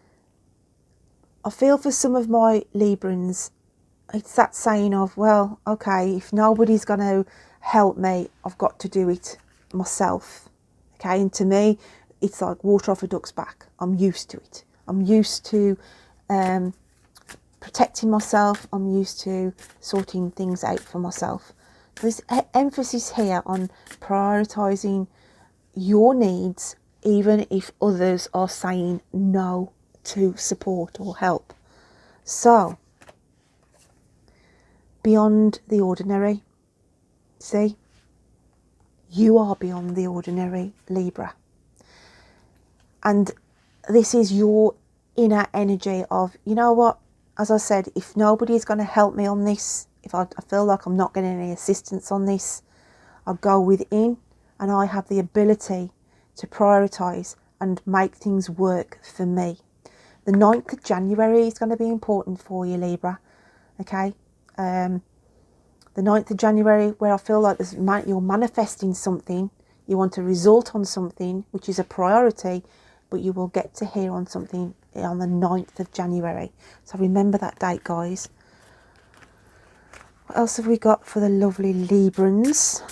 I feel for some of my Librans, it's that saying of, well, okay, if nobody's going to help me, I've got to do it myself. Okay, and to me, it's like water off a duck's back. I'm used to it. I'm used to protecting myself. I'm used to sorting things out for myself. There's emphasis here on prioritising your needs, even if others are saying no to support or help. So, beyond the ordinary. See, you are beyond the ordinary, Libra. And this is your inner energy of, you know what, as I said, if nobody is going to help me on this, if I feel like I'm not getting any assistance on this, I'll go within, and I have the ability to prioritise and make things work for me. The 9th of January is going to be important for you, Libra. Okay. The 9th of January, where I feel like you're manifesting something, you want a result on something, which is a priority, but you will get to hear on something on the 9th of January. So remember that date, guys. What else have we got for the lovely Librans?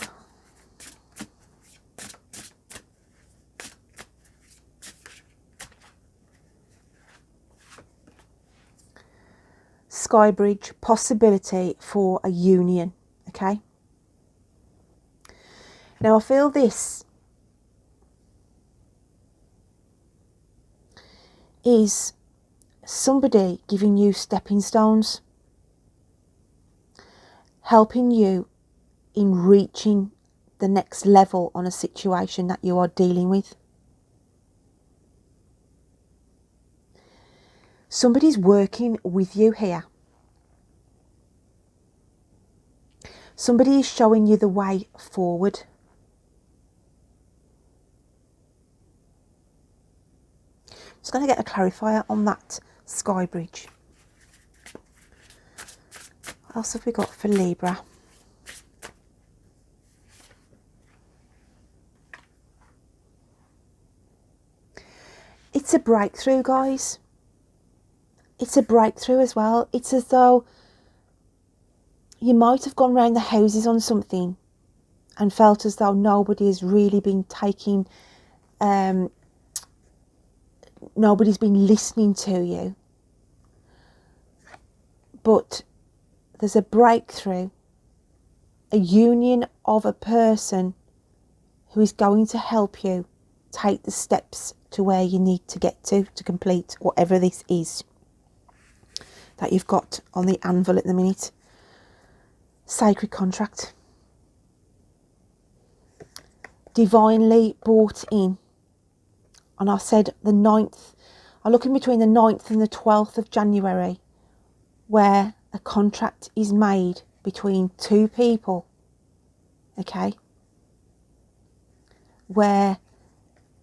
Skybridge, possibility for a union. Okay. Now I feel this is somebody giving you stepping stones, helping you in reaching the next level on a situation that you are dealing with. Somebody's working with you here. Somebody is showing you the way forward. I'm just going to get a clarifier on that Skybridge. What else have we got for Libra? It's a breakthrough, guys. It's a breakthrough as well. It's as though you might have gone round the houses on something and felt as though nobody has really been taking nobody's been listening to you. But there's a breakthrough, a union of a person who is going to help you take the steps to where you need to get to complete whatever this is that you've got on the anvil at the minute. Sacred contract. Divinely brought in. And I said the 9th, I'm looking between the 9th and the 12th of January, where a contract is made between two people, okay, where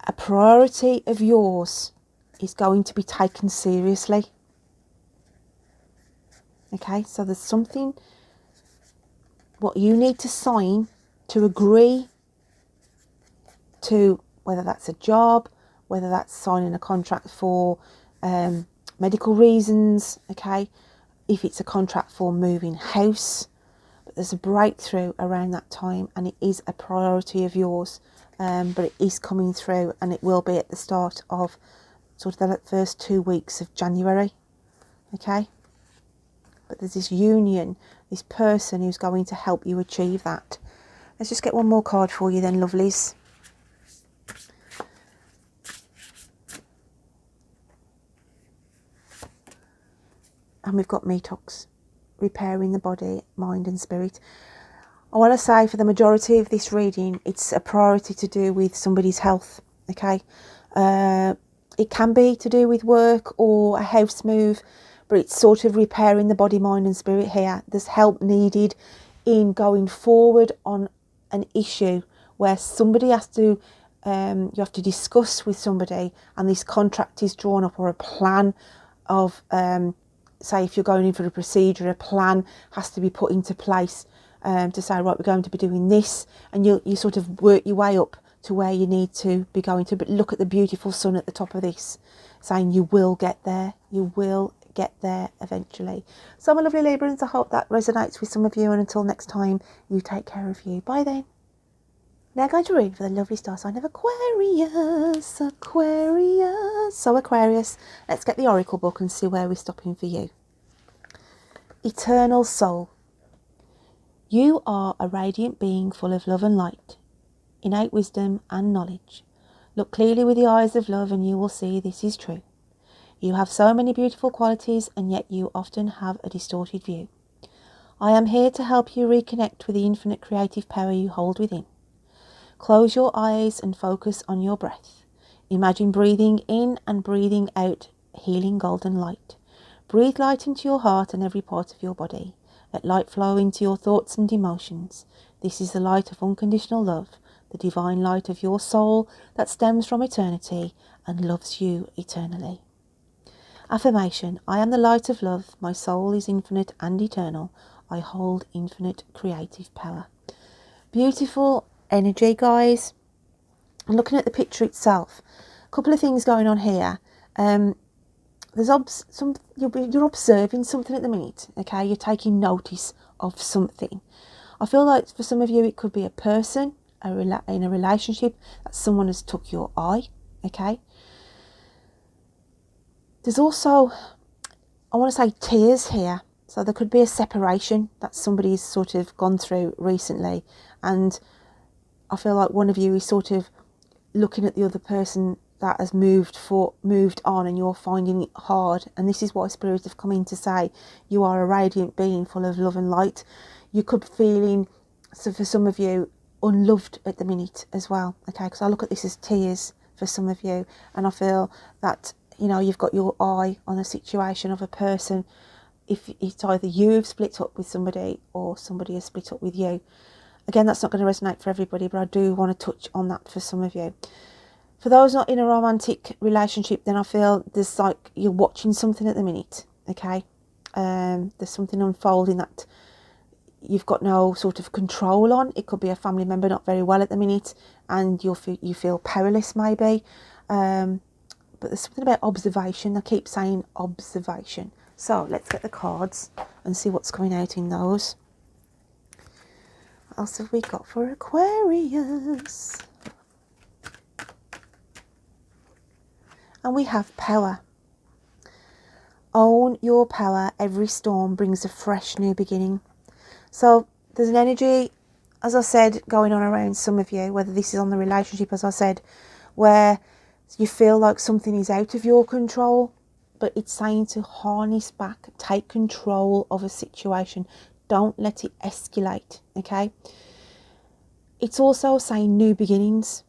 a priority of yours is going to be taken seriously. Okay, so there's something what you need to sign to agree to, whether that's a job, whether that's signing a contract for medical reasons, okay, if it's a contract for moving house. But there's a breakthrough around that time, and it is a priority of yours, but it is coming through, and it will be at the start of sort of the first 2 weeks of January, okay. But there's this union, this person who's going to help you achieve that. Let's just get one more card for you then, lovelies. And we've got Metox, repairing the body, mind and spirit. I want to say for the majority of this reading, it's a priority to do with somebody's health, okay? It can be to do with work or a house move, but it's sort of repairing the body, mind and spirit here. There's help needed in going forward on an issue where somebody has to, you have to discuss with somebody, and this contract is drawn up, or a plan of, say if you're going in for a procedure, a plan has to be put into place to say, right, we're going to be doing this, and you sort of work your way up to where you need to be going to. But look at the beautiful sun at the top of this, saying you will get there, you will get there eventually. So my lovely Librans, I hope that resonates with some of you, and until next time, you take care of you. Bye then. Now I'm going to read for the lovely star sign of Aquarius. Aquarius. So Aquarius, let's get the oracle book and see where we're stopping for you. Eternal soul. You are a radiant being full of love and light, innate wisdom and knowledge. Look clearly with the eyes of love and you will see this is true. You have so many beautiful qualities, and yet you often have a distorted view. I am here to help you reconnect with the infinite creative power you hold within. Close your eyes and focus on your breath. Imagine breathing in and breathing out healing golden light. Breathe light into your heart and every part of your body. Let light flow into your thoughts and emotions. This is the light of unconditional love, the divine light of your soul that stems from eternity and loves you eternally. Affirmation: I am the light of love. My soul is infinite and eternal. I hold infinite creative power. Beautiful energy, guys. I'm looking at the picture itself. A couple of things going on here. There's you're observing something at the minute, okay? You're taking notice of something. I feel like for some of you it could be a person in a relationship that someone has took your eye, okay? There's also, I want to say, tears here. So there could be a separation that somebody's sort of gone through recently, and I feel like one of you is sort of looking at the other person that has moved on, and you're finding it hard. And this is why spirits have come in to say you are a radiant being full of love and light. You could be feeling, so for some of you, unloved at the minute as well, okay? Because I look at this as tears for some of you, and I feel that, you know, you've got your eye on a situation of a person. If it's either you have split up with somebody or somebody has split up with you. Again, that's not going to resonate for everybody, but I do want to touch on that for some of you. For those not in a romantic relationship, then I feel there's like you're watching something at the minute, okay? There's something unfolding that you've got no sort of control on. It could be a family member not very well at the minute, and you feel powerless maybe. But there's something about observation. I keep saying observation. So let's get the cards and see what's coming out in those. What else have we got for Aquarius? And we have power. Own your power. Every storm brings a fresh new beginning. So there's an energy, as I said, going on around some of you, whether this is on the relationship, as I said, where you feel like something is out of your control, but it's saying to harness back, take control of a situation. Don't let it escalate, okay? It's also saying new beginnings.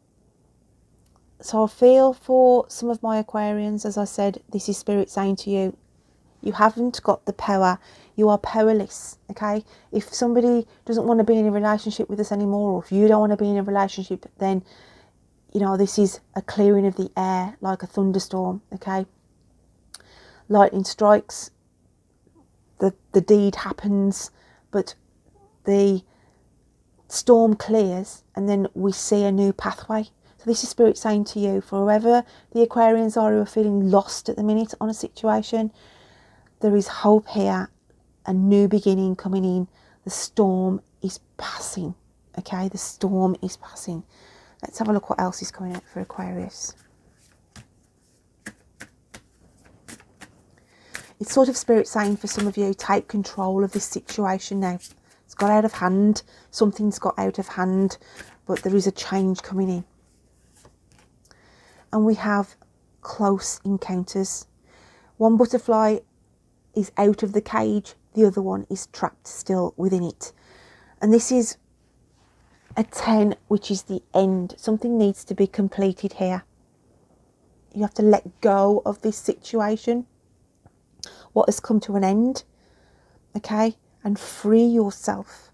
So I feel for some of my Aquarians, as I said, this is Spirit saying to you, you haven't got the power. You are powerless, okay? If somebody doesn't want to be in a relationship with us anymore, or if you don't want to be in a relationship, then, you know, this is a clearing of the air like a thunderstorm, okay? Lightning strikes, the deed happens, but the storm clears, and then we see a new pathway. So this is Spirit saying to you, for whoever the Aquarians are who are feeling lost at the minute on a situation, there is hope here, a new beginning coming in. The storm is passing, okay? The storm is passing. Let's have a look what else is coming out for Aquarius. It's sort of Spirit saying for some of you, take control of this situation now. It's got out of hand. Something's got out of hand, but there is a change coming in. And we have close encounters. One butterfly is out of the cage, the other one is trapped still within it. And this is a 10, which is the end. Something needs to be completed here. You have to let go of this situation, what has come to an end, okay, and free yourself,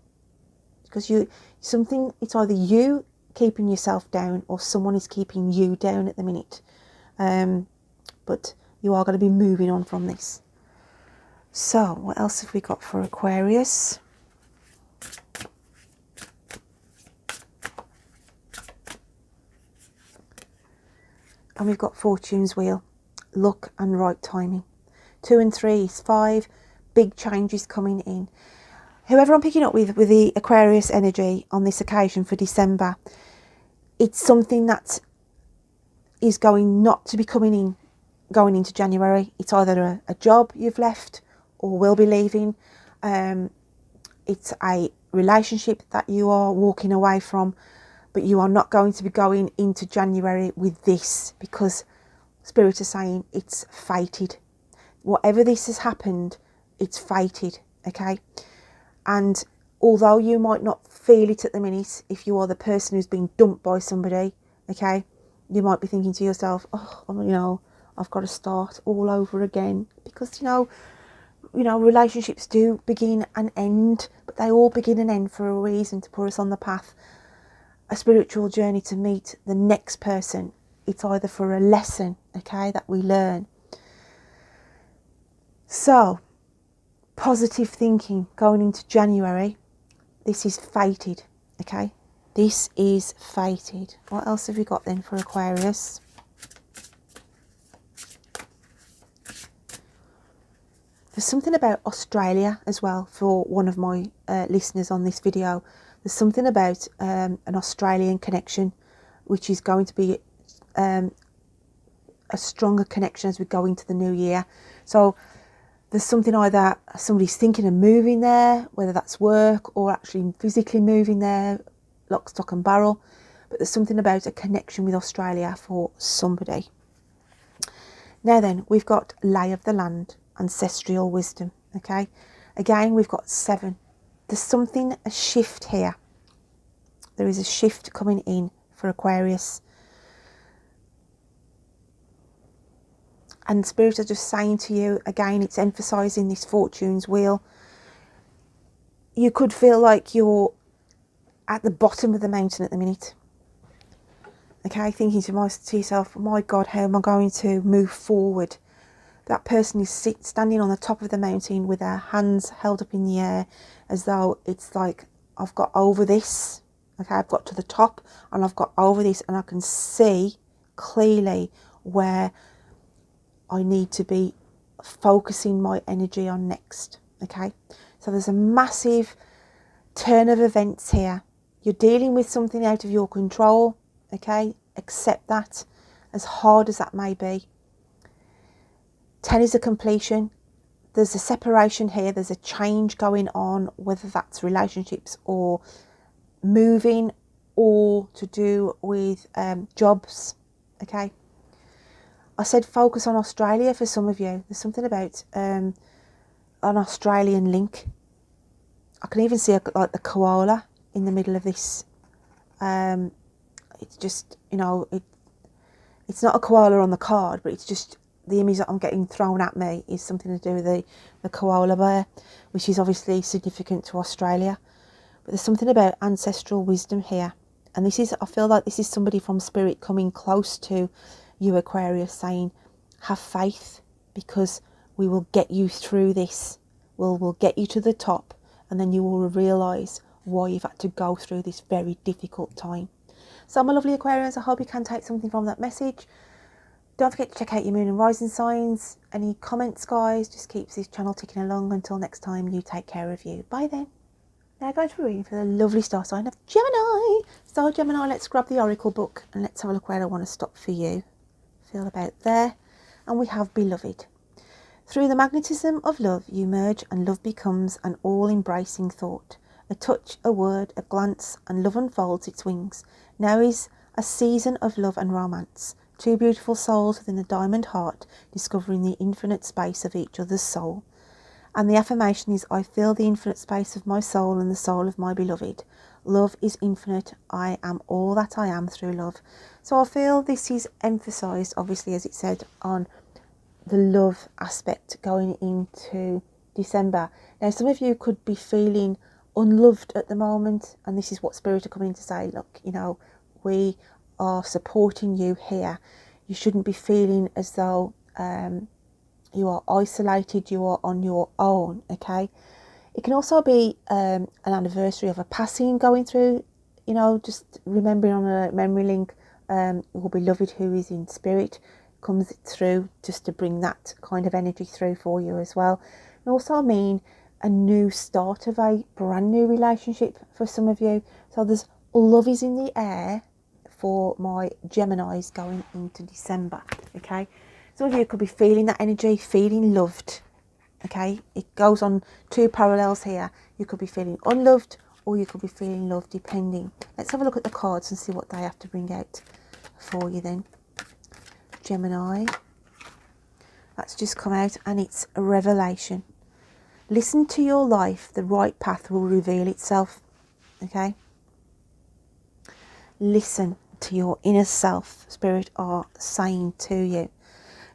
because it's either you keeping yourself down or someone is keeping you down at the minute, but you are going to be moving on from this. So what else have we got for Aquarius? And we've got Fortune's Wheel, luck and right timing. 2 and 3 is 5, big changes coming in. Whoever I'm picking up with the Aquarius energy on this occasion for December, it's something that is going not to be coming in, going into January. It's either a job you've left or will be leaving. It's a relationship that you are walking away from, but you are not going to be going into January with this, because Spirit is saying it's fated. Whatever this has happened, it's fated, okay? And although you might not feel it at the minute, if you are the person who's been dumped by somebody, okay, you might be thinking to yourself, oh, you know, I've got to start all over again. Because, you know, relationships do begin and end, but they all begin and end for a reason, to put us on the path, a spiritual journey to meet the next person. It's either for a lesson, okay, that we learn. So, positive thinking going into January. This is fated, okay? This is fated. What else have we got then for Aquarius? There's something about Australia as well for one of my listeners on this video. There's something about an Australian connection, which is going to be a stronger connection as we go into the new year. So there's something either somebody's thinking of moving there, whether that's work or actually physically moving there, lock, stock and barrel. But there's something about a connection with Australia for somebody. Now then, we've got lay of the land, ancestral wisdom, okay? Again, we've got 7. There's something, a shift here. There is a shift coming in for Aquarius. And Spirit are just saying to you, again, it's emphasising this Fortune's Wheel. You could feel like you're at the bottom of the mountain at the minute. Okay, thinking to yourself, oh my God, how am I going to move forward? That person is standing on the top of the mountain with their hands held up in the air, as though it's like, I've got over this. Okay, I've got to the top and I've got over this, and I can see clearly where I need to be focusing my energy on next. Okay, so there's a massive turn of events here. You're dealing with something out of your control. Okay, accept that, as hard as that may be. 10 is a completion. There's a separation here. There's a change going on, whether that's relationships or moving or to do with jobs. Okay. I said focus on Australia for some of you. There's something about an Australian link. I can even see like the koala in the middle of this. It's just, you know, it's not a koala on the card, but it's just the image that I'm getting thrown at me is something to do with the koala bear, which is obviously significant to Australia. But there's something about ancestral wisdom here. And this is, I feel like this is somebody from spirit coming close to you, Aquarius, saying, have faith, because we will get you through this. We'll get you to the top, and then you will realise why you've had to go through this very difficult time. So my lovely Aquarians, I hope you can take something from that message. Don't forget to check out your moon and rising signs. Any comments, guys, just keeps this channel ticking along. Until next time, you take care of you. Bye then. Now going to be reading for the lovely star sign of Gemini. So Gemini, let's grab the oracle book and let's have a look where I want to stop for you. Feel about there. And we have beloved. Through the magnetism of love, you merge, and love becomes an all-embracing thought. A touch, a word, a glance, and love unfolds its wings. Now is a season of love and romance. Two beautiful souls within the diamond heart, discovering the infinite space of each other's soul. And the affirmation is, I feel the infinite space of my soul and the soul of my beloved. Love is infinite. I am all that I am through love. So I feel this is emphasised, obviously, as it said, on the love aspect going into December. Now, some of you could be feeling unloved at the moment, and this is what Spirit are coming to say. Look, you know, we are supporting you here. You shouldn't be feeling as though you are isolated, you are on your own, okay? It can also be an anniversary of a passing going through, you know, just remembering on a memory link, your beloved who is in spirit comes through just to bring that kind of energy through for you as well. And also mean a new start of a brand new relationship for some of you. So there's love is in the air for my Geminis going into December, okay? Some of you could be feeling that energy, feeling loved, okay? It goes on two parallels here. You could be feeling unloved or you could be feeling loved, depending. Let's have a look at the cards and see what they have to bring out for you then. Gemini, that's just come out, and it's a revelation. Listen to your life, the right path will reveal itself, okay? Listen to your inner self, Spirit are saying to you.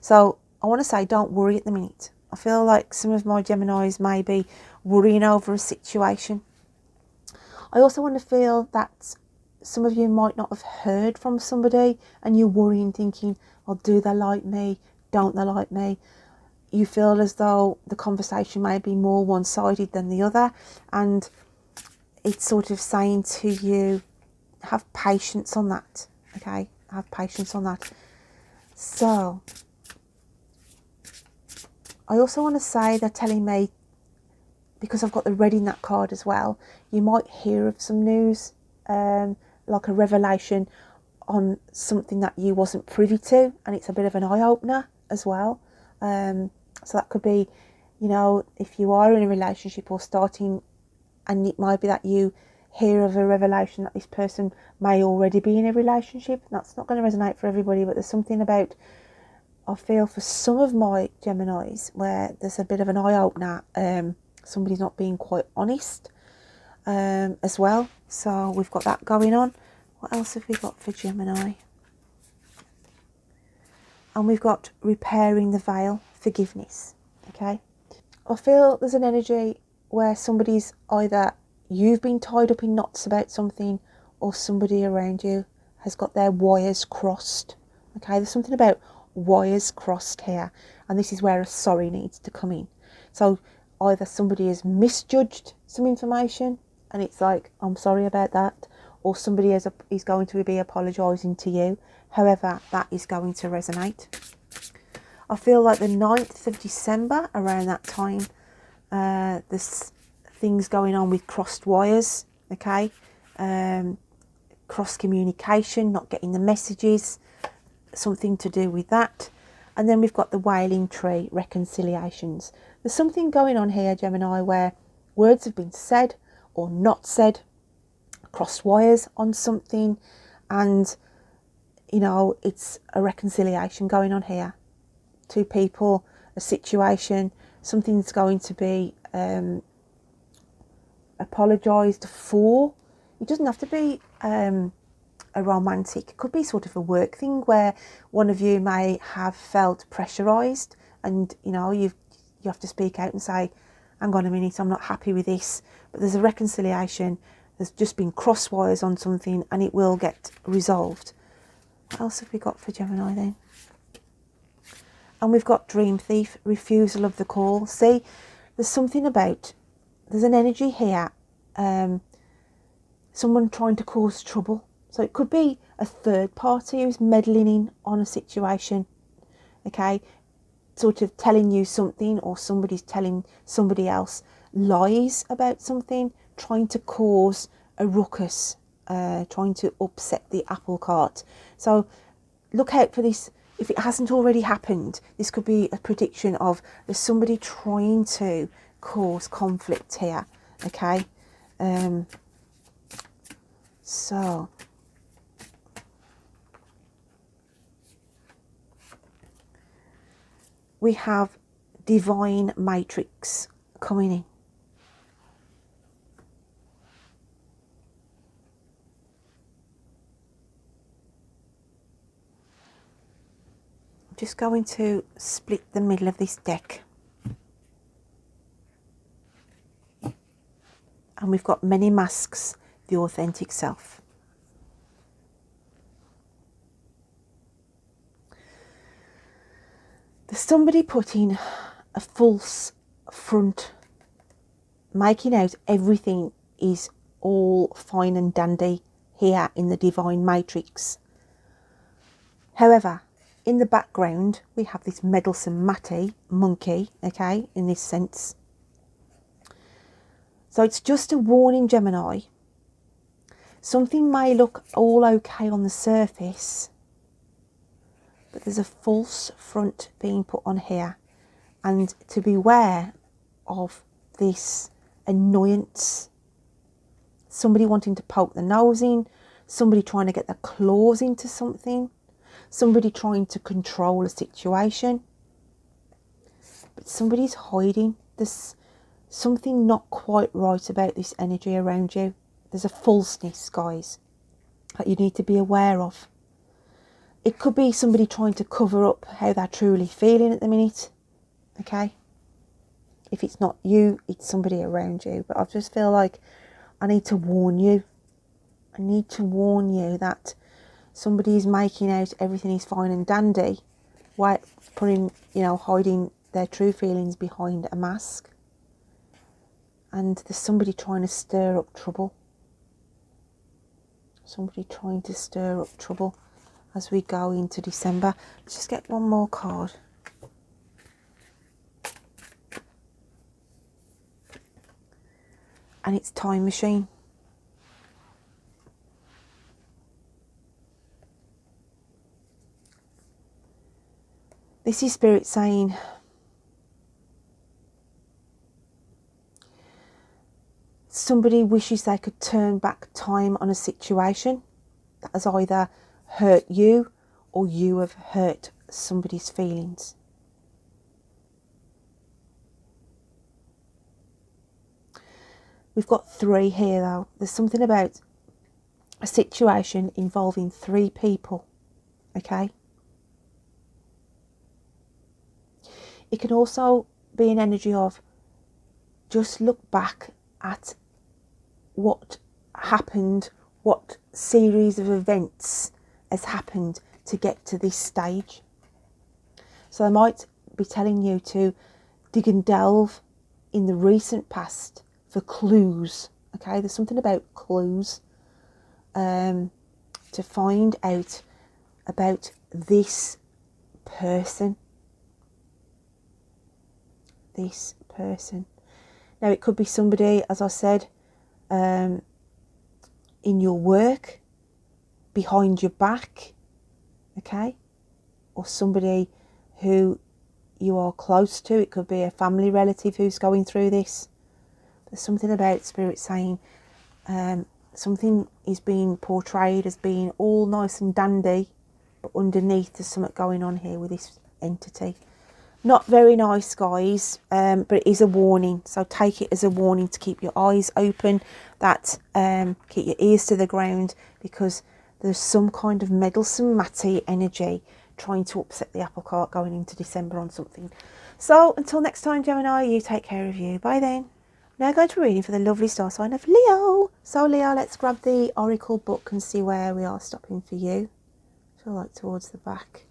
So I want to say, don't worry at the minute. I feel like some of my Geminis may be worrying over a situation. I also want to feel that some of you might not have heard from somebody and you're worrying, thinking, oh, do they like me? Don't they like me? You feel as though the conversation may be more one-sided than the other, and it's sort of saying to you, have patience on that, okay? Have patience on that. So I also want to say, they're telling me, because I've got the red in that card as well, you might hear of some news, like a revelation on something that you wasn't privy to, and it's a bit of an eye-opener as well. So that could be, you know, if you are in a relationship or starting, and it might be that you hear of a revelation that this person may already be in a relationship. That's not going to resonate for everybody, but there's something about, I feel for some of my Geminis, where there's a bit of an eye-opener. Somebody's not being quite honest as well. So we've got that going on. What else have we got for Gemini? And we've got repairing the veil, forgiveness, okay? I feel there's an energy where somebody's either, you've been tied up in knots about something, or somebody around you has got their wires crossed, okay? There's something about wires crossed here, and this is where a sorry needs to come in. So either somebody has misjudged some information and it's like, I'm sorry about that, or somebody is going to be apologising to you. However, that is going to resonate. I feel like the 9th of December, around that time, there's things going on with crossed wires, okay? Cross communication, not getting the messages, something to do with that. And then we've got the wailing tree, reconciliations. There's something going on here, Gemini, where words have been said or not said, crossed wires on something, and you know, it's a reconciliation going on here. Two people, a situation, something's going to be apologised for. It doesn't have to be a romantic, it could be sort of a work thing where one of you may have felt pressurised, and you know, you have to speak out and say, hang on a minute, I'm not happy with this. But there's a reconciliation, there's just been cross wires on something, and it will get resolved. What else have we got for Gemini then? And we've got Dream Thief, refusal of the call. See, there's something about, there's an energy here, someone trying to cause trouble. So it could be a third party who's meddling in on a situation, okay, sort of telling you something, or somebody's telling somebody else lies about something, trying to cause a ruckus, trying to upset the apple cart. So look out for this. If it hasn't already happened, this could be a prediction of there's somebody trying to cause conflict here, okay? So we have divine matrix coming in. I'm just going to split the middle of this deck. And we've got many masks, the authentic self. There's somebody putting a false front, making out everything is all fine and dandy here in the divine matrix. However, in the background, we have this meddlesome monkey, okay, in this sense. So it's just a warning, Gemini. Something may look all okay on the surface, but there's a false front being put on here, and to beware of this annoyance. Somebody wanting to poke the nose in, somebody trying to get their claws into something, somebody trying to control a situation, but somebody's hiding. There's something not quite right about this energy around you. There's a falseness, guys, that you need to be aware of. It could be somebody trying to cover up how they're truly feeling at the minute, okay? If it's not you, it's somebody around you. But I just feel like I need to warn you. I need to warn you that somebody is making out everything is fine and dandy, while putting, you know, hiding their true feelings behind a mask. And there's somebody trying to stir up trouble. Somebody trying to stir up trouble as we go into December. Let's just get one more card. And it's Time Machine. This is Spirit saying, somebody wishes they could turn back time on a situation that has either hurt you or you have hurt somebody's feelings. We've got 3 here though. There's something about a situation involving 3 people, okay? It can also be an energy of just look back at what happened, what series of events has happened to get to this stage. So I might be telling you to dig and delve in the recent past for clues, okay? There's something about clues to find out about this person. This person. Now it could be somebody, as I said, in your work, behind your back, okay? Or somebody who you are close to. It could be a family relative who's going through this. There's something about Spirit saying something is being portrayed as being all nice and dandy, but underneath there's something going on here with this entity. Not very nice, guys, but it is a warning. So take it as a warning to keep your eyes open, that keep your ears to the ground, because there's some kind of meddlesome matty energy trying to upset the apple cart going into December on something. So until next time, Gemini, you take care of you. Bye then. Now going to be reading for the lovely star sign of Leo. So Leo, let's grab the oracle book and see where we are stopping for you. So like towards the back.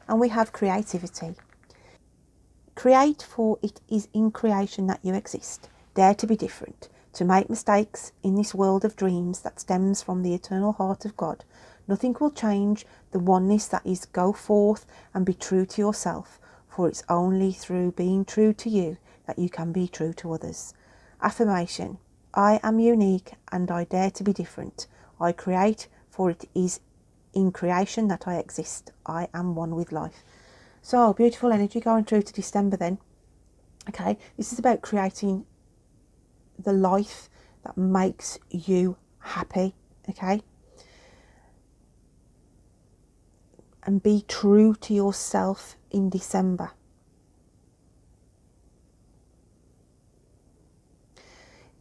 And we have creativity. Create, for it is in creation that you exist. Dare to be different, to make mistakes in this world of dreams that stems from the eternal heart of God. Nothing will change the oneness that is go forth and be true to yourself, for it's only through being true to you that you can be true to others. Affirmation. I am unique and I dare to be different. I create, for it is in creation that I exist. I am one with life. So, beautiful energy going through to December then. Okay, this is about creating the life that makes you happy, okay? And be true to yourself in December.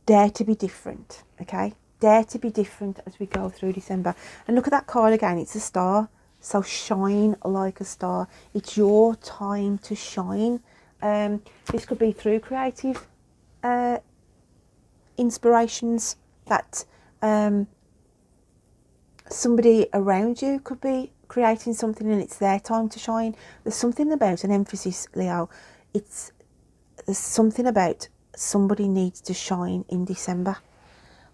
Dare to be different, okay? Dare to be different as we go through December. And look at that card again, it's a star. So shine like a star. It's your time to shine. This could be through creative inspirations that somebody around you could be creating something and it's their time to shine. There's something about an emphasis, Leo. There's something about somebody needs to shine in December.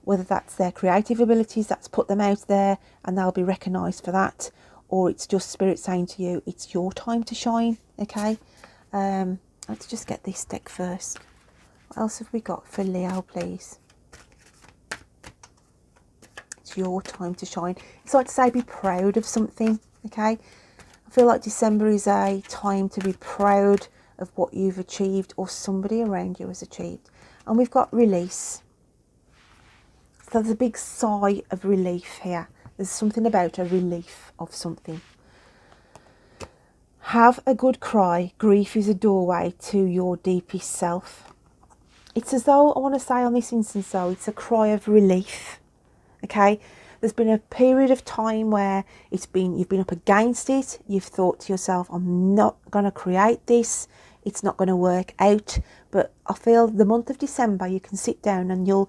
Whether that's their creative abilities that's put them out there and they'll be recognised for that, or it's just Spirit saying to you, it's your time to shine, okay? Let's just get this deck first. What else have we got for Leo, please? It's your time to shine. It's like to say be proud of something, okay? I feel like December is a time to be proud of what you've achieved or somebody around you has achieved. And we've got release. So there's a big sigh of relief here. There's something about a relief of something. Have a good cry. Grief is a doorway to your deepest self. It's as though, I want to say on this instance though, it's a cry of relief. Okay? There's been a period of time where you've been up against it. You've thought to yourself, I'm not going to create this. It's not going to work out. But I feel the month of December, you can sit down and you'll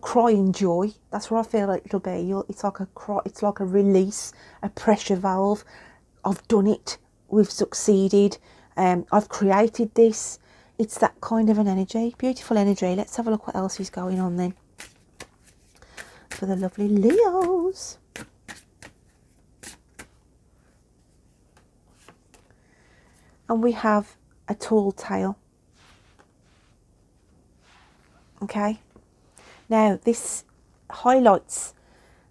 cry in joy. That's what I feel like it'll be. It's like a cry, it's like a release, a pressure valve. I've done it. We've succeeded. I've created this. It's that kind of an energy. Beautiful energy. Let's have a look what else is going on then for the lovely Leos. And we have a tall tale. Okay. Now, this highlights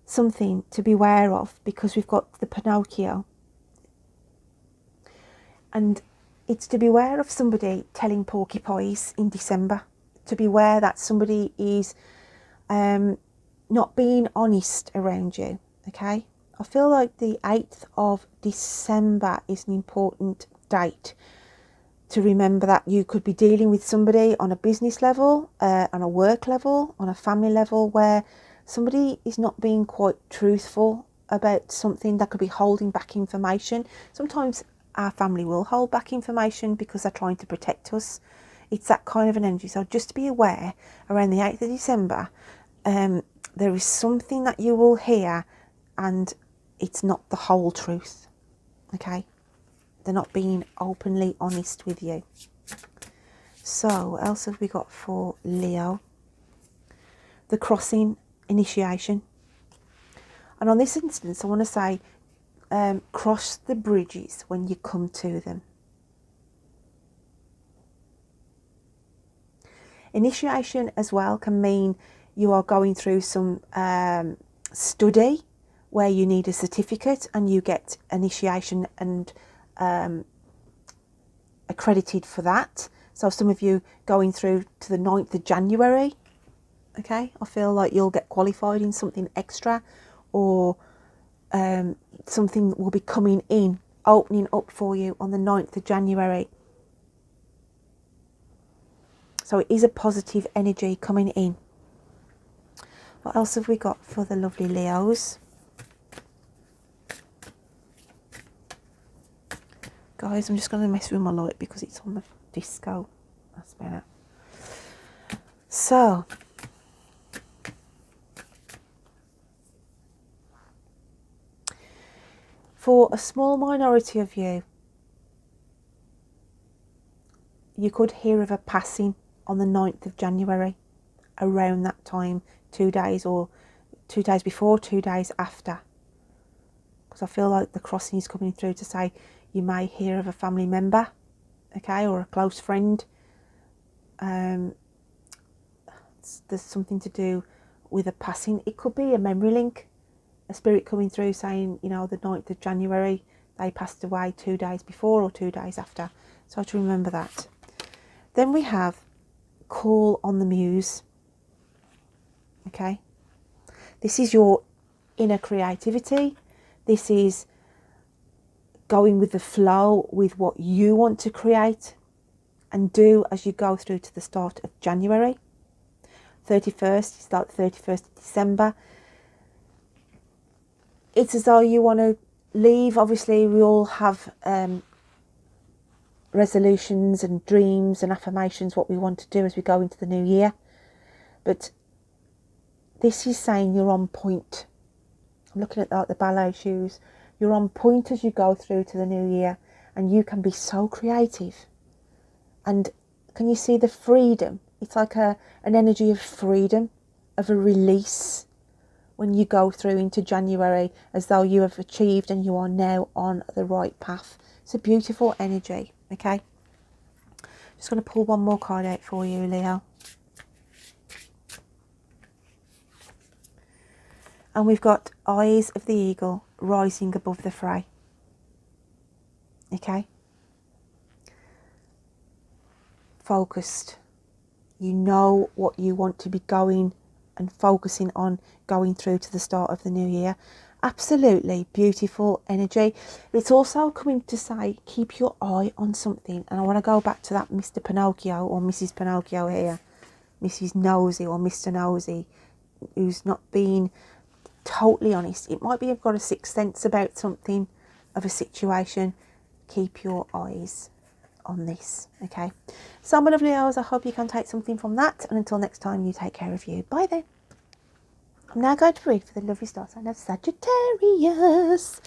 something to be aware of because we've got the Pinocchio. And it's to be aware of somebody telling porcupines in December. To be aware that somebody is not being honest around you. Okay? I feel like the 8th of December is an important date to remember that you could be dealing with somebody on a business level, on a work level, on a family level, where somebody is not being quite truthful about something that could be holding back information. Sometimes our family will hold back information because they're trying to protect us. It's that kind of an energy. So just to be aware, around the 8th of December, there is something that you will hear and it's not the whole truth. Okay? They're not being openly honest with you. So, what else have we got for Leo? The crossing, initiation. And on this instance, I want to say, cross the bridges when you come to them. Initiation as well can mean you are going through some study where you need a certificate and you get initiation and accredited for that. So some of you going through to the 9th of January, okay, I feel like you'll get qualified in something extra, or something will be coming in, opening up for you on the 9th of January. So it is a positive energy coming in. What else have we got for the lovely Leos? Guys, I'm just going to mess with my light because it's on the disco. That's better. So, for a small minority of you, you could hear of a passing on the 9th of January, around that time, 2 days, or 2 days before, 2 days after. Because I feel like the crossing is coming through to say you may hear of a family member, okay, or a close friend. There's something to do with a passing. It could be a memory link, a spirit coming through saying, you know, the 9th of January, they passed away 2 days before or 2 days after. So to remember that. Then we have call on the muse. Okay. This is your inner creativity. This is going with the flow with what you want to create and do as you go through to the start of January. 31st, it's like 31st of December. It's as though you want to leave. Obviously, we all have resolutions and dreams and affirmations, what we want to do as we go into the new year. But this is saying you're on point. I'm looking at like the ballet shoes. You're on point as you go through to the new year, and you can be so creative. And can you see the freedom? It's like an energy of freedom, of a release when you go through into January, as though you have achieved and you are now on the right path. It's a beautiful energy, okay? Just going to pull one more card out for you, Leo. And we've got Eyes of the Eagle rising above the fray. Okay? Focused. You know what you want to be going and focusing on going through to the start of the new year. Absolutely beautiful energy. It's also coming to say, keep your eye on something. And I want to go back to that Mr. Pinocchio or Mrs. Pinocchio here. Mrs. Nosy or Mr. Nosy, who's not being totally honest. It might be you've got a sixth sense about something, of a situation. Keep your eyes on this, okay? So my lovely Leos, I hope you can take something from that, and until next time, you take care of you. Bye then. I'm now going to read for the lovely star sign of Sagittarius.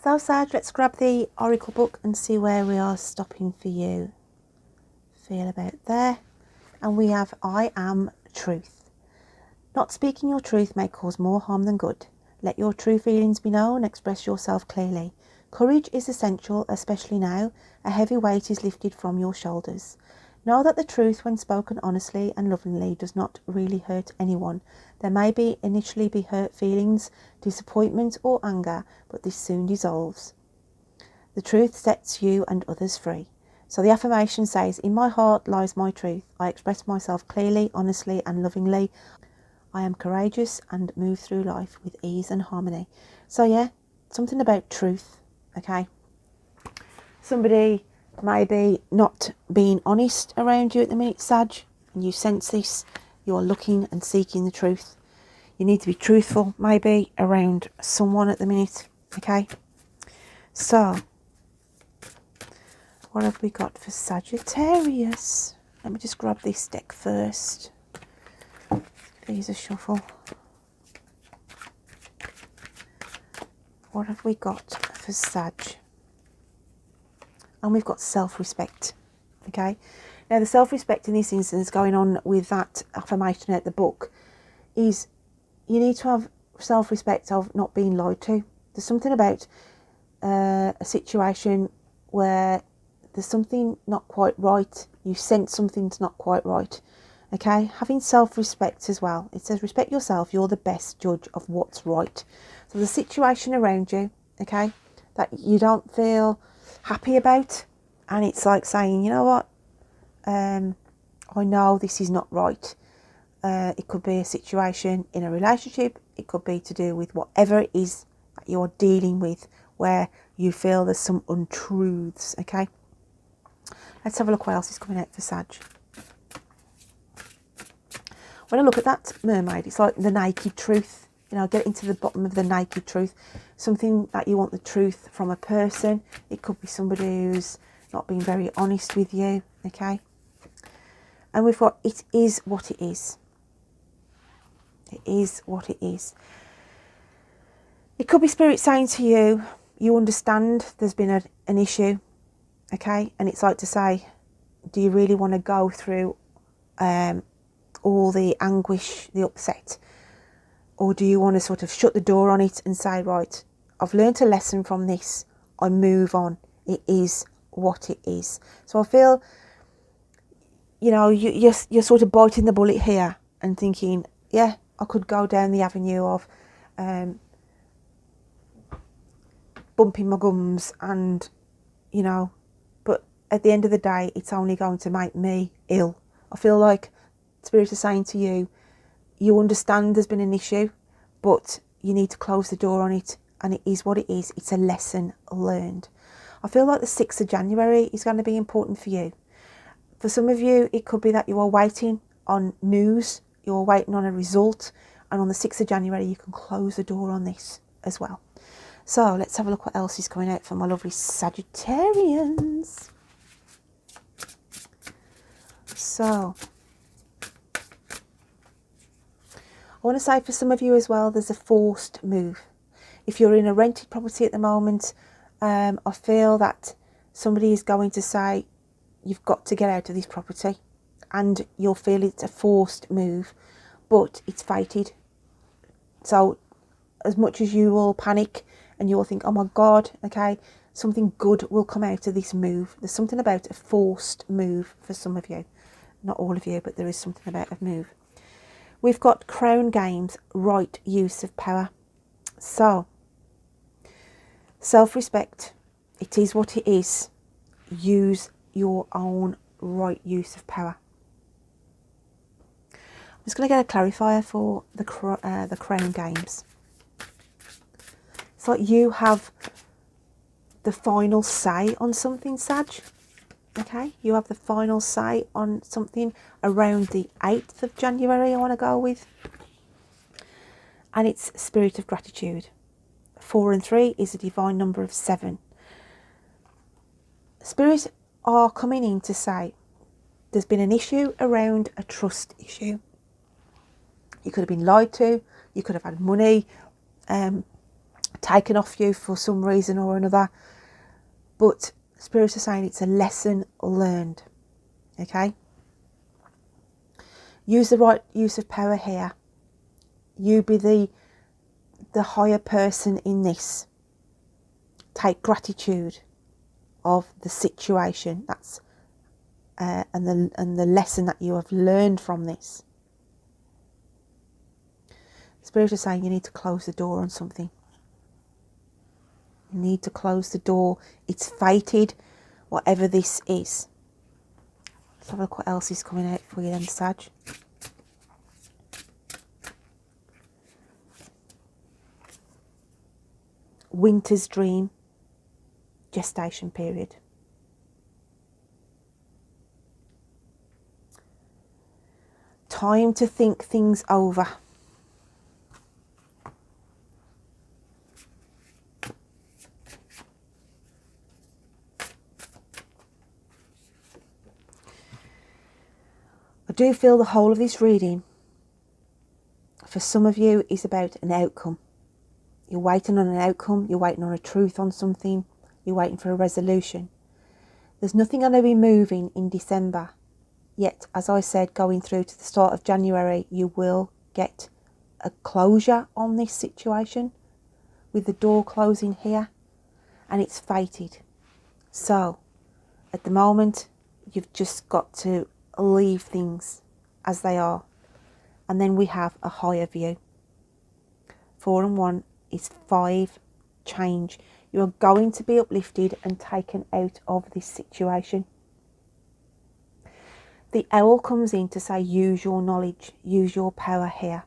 So Sag, let's grab the oracle book and see where we are stopping for you. Feel about there. And we have I am truth. Not speaking your truth may cause more harm than good. Let your true feelings be known, express yourself clearly. Courage is essential, especially now. A heavy weight is lifted from your shoulders. Know that the truth, when spoken honestly and lovingly, does not really hurt anyone. There may initially be hurt feelings, disappointment or anger, but this soon dissolves. The truth sets you and others free. So the affirmation says, in my heart lies my truth. I express myself clearly, honestly and lovingly. I am courageous and move through life with ease and harmony. So yeah, something about truth, okay? Somebody maybe not being honest around you at the minute, Sag, and you sense this. You are looking and seeking the truth. You need to be truthful maybe around someone at the minute, okay? So, what have we got for Sagittarius? Let me just grab this deck first. These a shuffle. What have we got for Sag? And we've got self-respect, okay? Now, the self-respect in this instance, going on with that affirmation at the book, is you need to have self-respect of not being lied to. There's something about a situation where there's something not quite right. You sense something's not quite right, okay? Having self-respect as well. It says respect yourself. You're the best judge of what's right. So the situation around you, okay, that you don't feel happy about, And it's like saying, you know what, I know this is not right. It could be a situation in a relationship. It could be to do with whatever it is that you're dealing with, where you feel there's some untruths, okay? Let's have a look what else is coming out for Sag. When I look at that mermaid, it's like the naked truth. You know, get into the bottom of the naked truth. Something that you want the truth from a person. It could be somebody who's not being very honest with you, okay? And we've got, it is what it is. It is what it is. It could be Spirit saying to you, you understand there's been an issue, okay? And it's like to say, do you really want to go through all the anguish, the upset? Or do you want to sort of shut the door on it and say, right, I've learned a lesson from this, I move on. It is what it is. So I feel, you know, you're sort of biting the bullet here and thinking, yeah, I could go down the avenue of bumping my gums and, you know, but at the end of the day, it's only going to make me ill. I feel like Spirit is saying to you, you understand there's been an issue, but you need to close the door on it, and it is what it is. It's a lesson learned. I feel like the 6th of January is going to be important for you. For some of you, it could be that you are waiting on news, you're waiting on a result, and on the 6th of January, you can close the door on this as well. So let's have a look what else is coming out for my lovely Sagittarians. So I want to say for some of you as well, there's a forced move. If you're in a rented property at the moment, I feel that somebody is going to say, you've got to get out of this property, and you'll feel it's a forced move, but it's fated. So as much as you will panic and you'll think, oh my God, okay, something good will come out of this move. There's something about a forced move for some of you. Not all of you, but there is something about a move. We've got Crown Games, right use of power. So, self-respect, it is what it is. Use your own right use of power. I'm just going to get a clarifier for the Crown Games. It's like you have the final say on something, Sag. Okay, you have the final say on something around the 8th of January, I want to go with. And it's Spirit of Gratitude. 4 and 3 is a divine number of 7. Spirit are coming in to say there's been an issue around a trust issue. You could have been lied to. You could have had money taken off you for some reason or another. But Spirit are saying it's a lesson learned. Okay? Use the right use of power here. You be the higher person in this. Take gratitude of the situation. That's and the lesson that you have learned from this. Spirit is saying you need to close the door on something. You need to close the door. It's fated, whatever this is. Let's have a look what else is coming out for you then, Sag. Winter's Dream, gestation period. Time to think things over. I do feel the whole of this reading, for some of you, is about an outcome. You're waiting on an outcome, you're waiting on a truth on something, you're waiting for a resolution. There's nothing going to be moving in December. Yet, as I said, going through to the start of January, you will get a closure on this situation with the door closing here, and it's fated. So, at the moment, you've just got to leave things as they are. And then we have a higher view. 4 and 1 is 5, change. You are going to be uplifted and taken out of this situation. The owl comes in to say, use your knowledge, use your power here.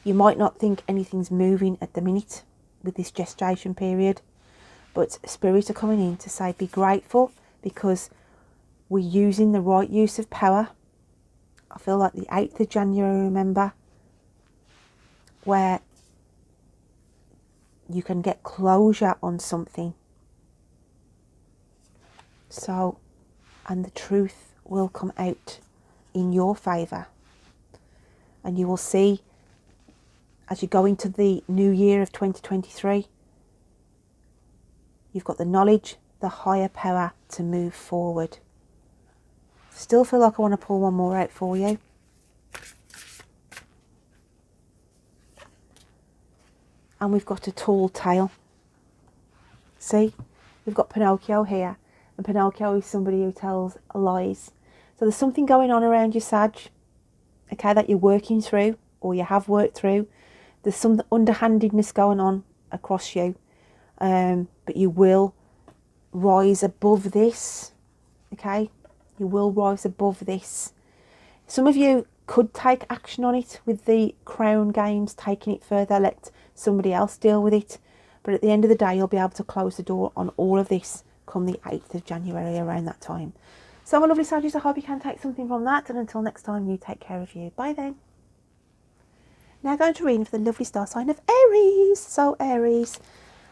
You might not think anything's moving at the minute with this gestation period, but Spirit are coming in to say, be grateful, because we're using the right use of power. I feel like the 8th of January, remember, where you can get closure on something. So, and the truth will come out in your favour. And you will see, as you go into the new year of 2023, you've got the knowledge, the higher power to move forward. Still feel like I want to pull one more out for you. And we've got a tall tale. See, we've got Pinocchio here, and Pinocchio is somebody who tells lies. So there's something going on around you, Sag, okay, that you're working through, or you have worked through. There's some underhandedness going on across you, but you will rise above this, okay? You will rise above this. Some of you could take action on it with the crown games, taking it further, let somebody else deal with it. But at the end of the day, you'll be able to close the door on all of this come the 8th of January, around that time. So my lovely Sagittarius, I hope you can take something from that. And until next time, you take care of you. Bye then. Now going to read for the lovely star sign of Aries. So Aries,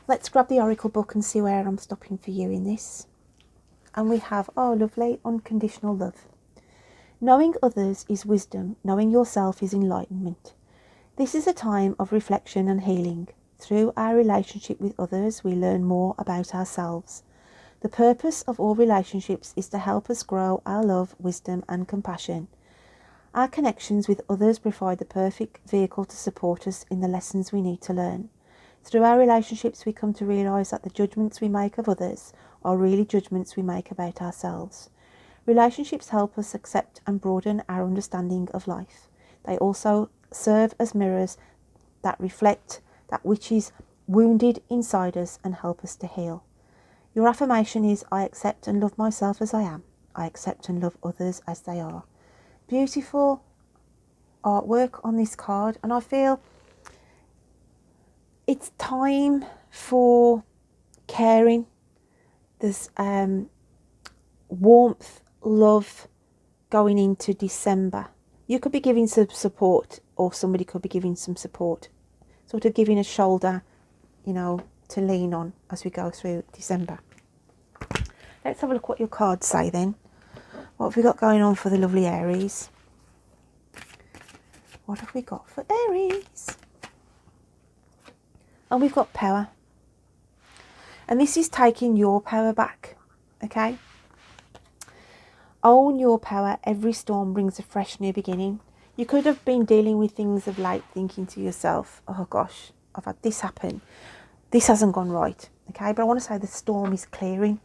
let's grab the Oracle book and see where I'm stopping for you in this. And we have, oh lovely, unconditional love. Knowing others is wisdom. Knowing yourself is enlightenment. This is a time of reflection and healing. Through our relationship with others, we learn more about ourselves. The purpose of all relationships is to help us grow our love, wisdom and compassion. Our connections with others provide the perfect vehicle to support us in the lessons we need to learn. Through our relationships, we come to realise that the judgments we make of others are really judgments we make about ourselves. Relationships help us accept and broaden our understanding of life. They also serve as mirrors that reflect that which is wounded inside us and help us to heal. Your affirmation is, I accept and love myself as I am. I accept and love others as they are. Beautiful artwork on this card, and I feel it's time for caring. There's warmth, love going into December. You could be giving some support, or somebody could be giving some support. Sort of giving a shoulder, you know, to lean on as we go through December. Let's have a look what your cards say then. What have we got going on for the lovely Aries? What have we got for Aries? And we've got power. And this is taking your power back, okay? Own your power. Every storm brings a fresh new beginning. You could have been dealing with things of late, thinking to yourself, oh gosh, I've had this happen. This hasn't gone right, okay? But I want to say the storm is clearing.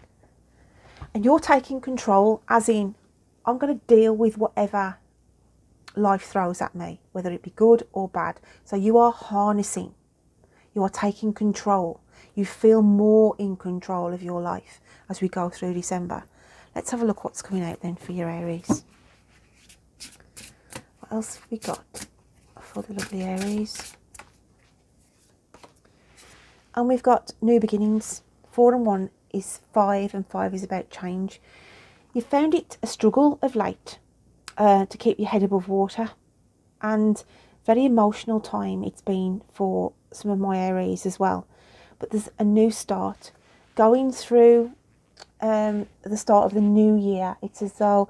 And you're taking control, as in, I'm going to deal with whatever life throws at me, whether it be good or bad. So you are harnessing. You are taking control. You feel more in control of your life as we go through December. Let's have a look what's coming out then for your Aries. What else have we got for the lovely Aries? And we've got new beginnings. 4 and 1 is 5, and 5 is about change. You found it a struggle of late to keep your head above water, and very emotional time it's been for some of my Aries as well. But there's a new start going through the start of the new year. It's as though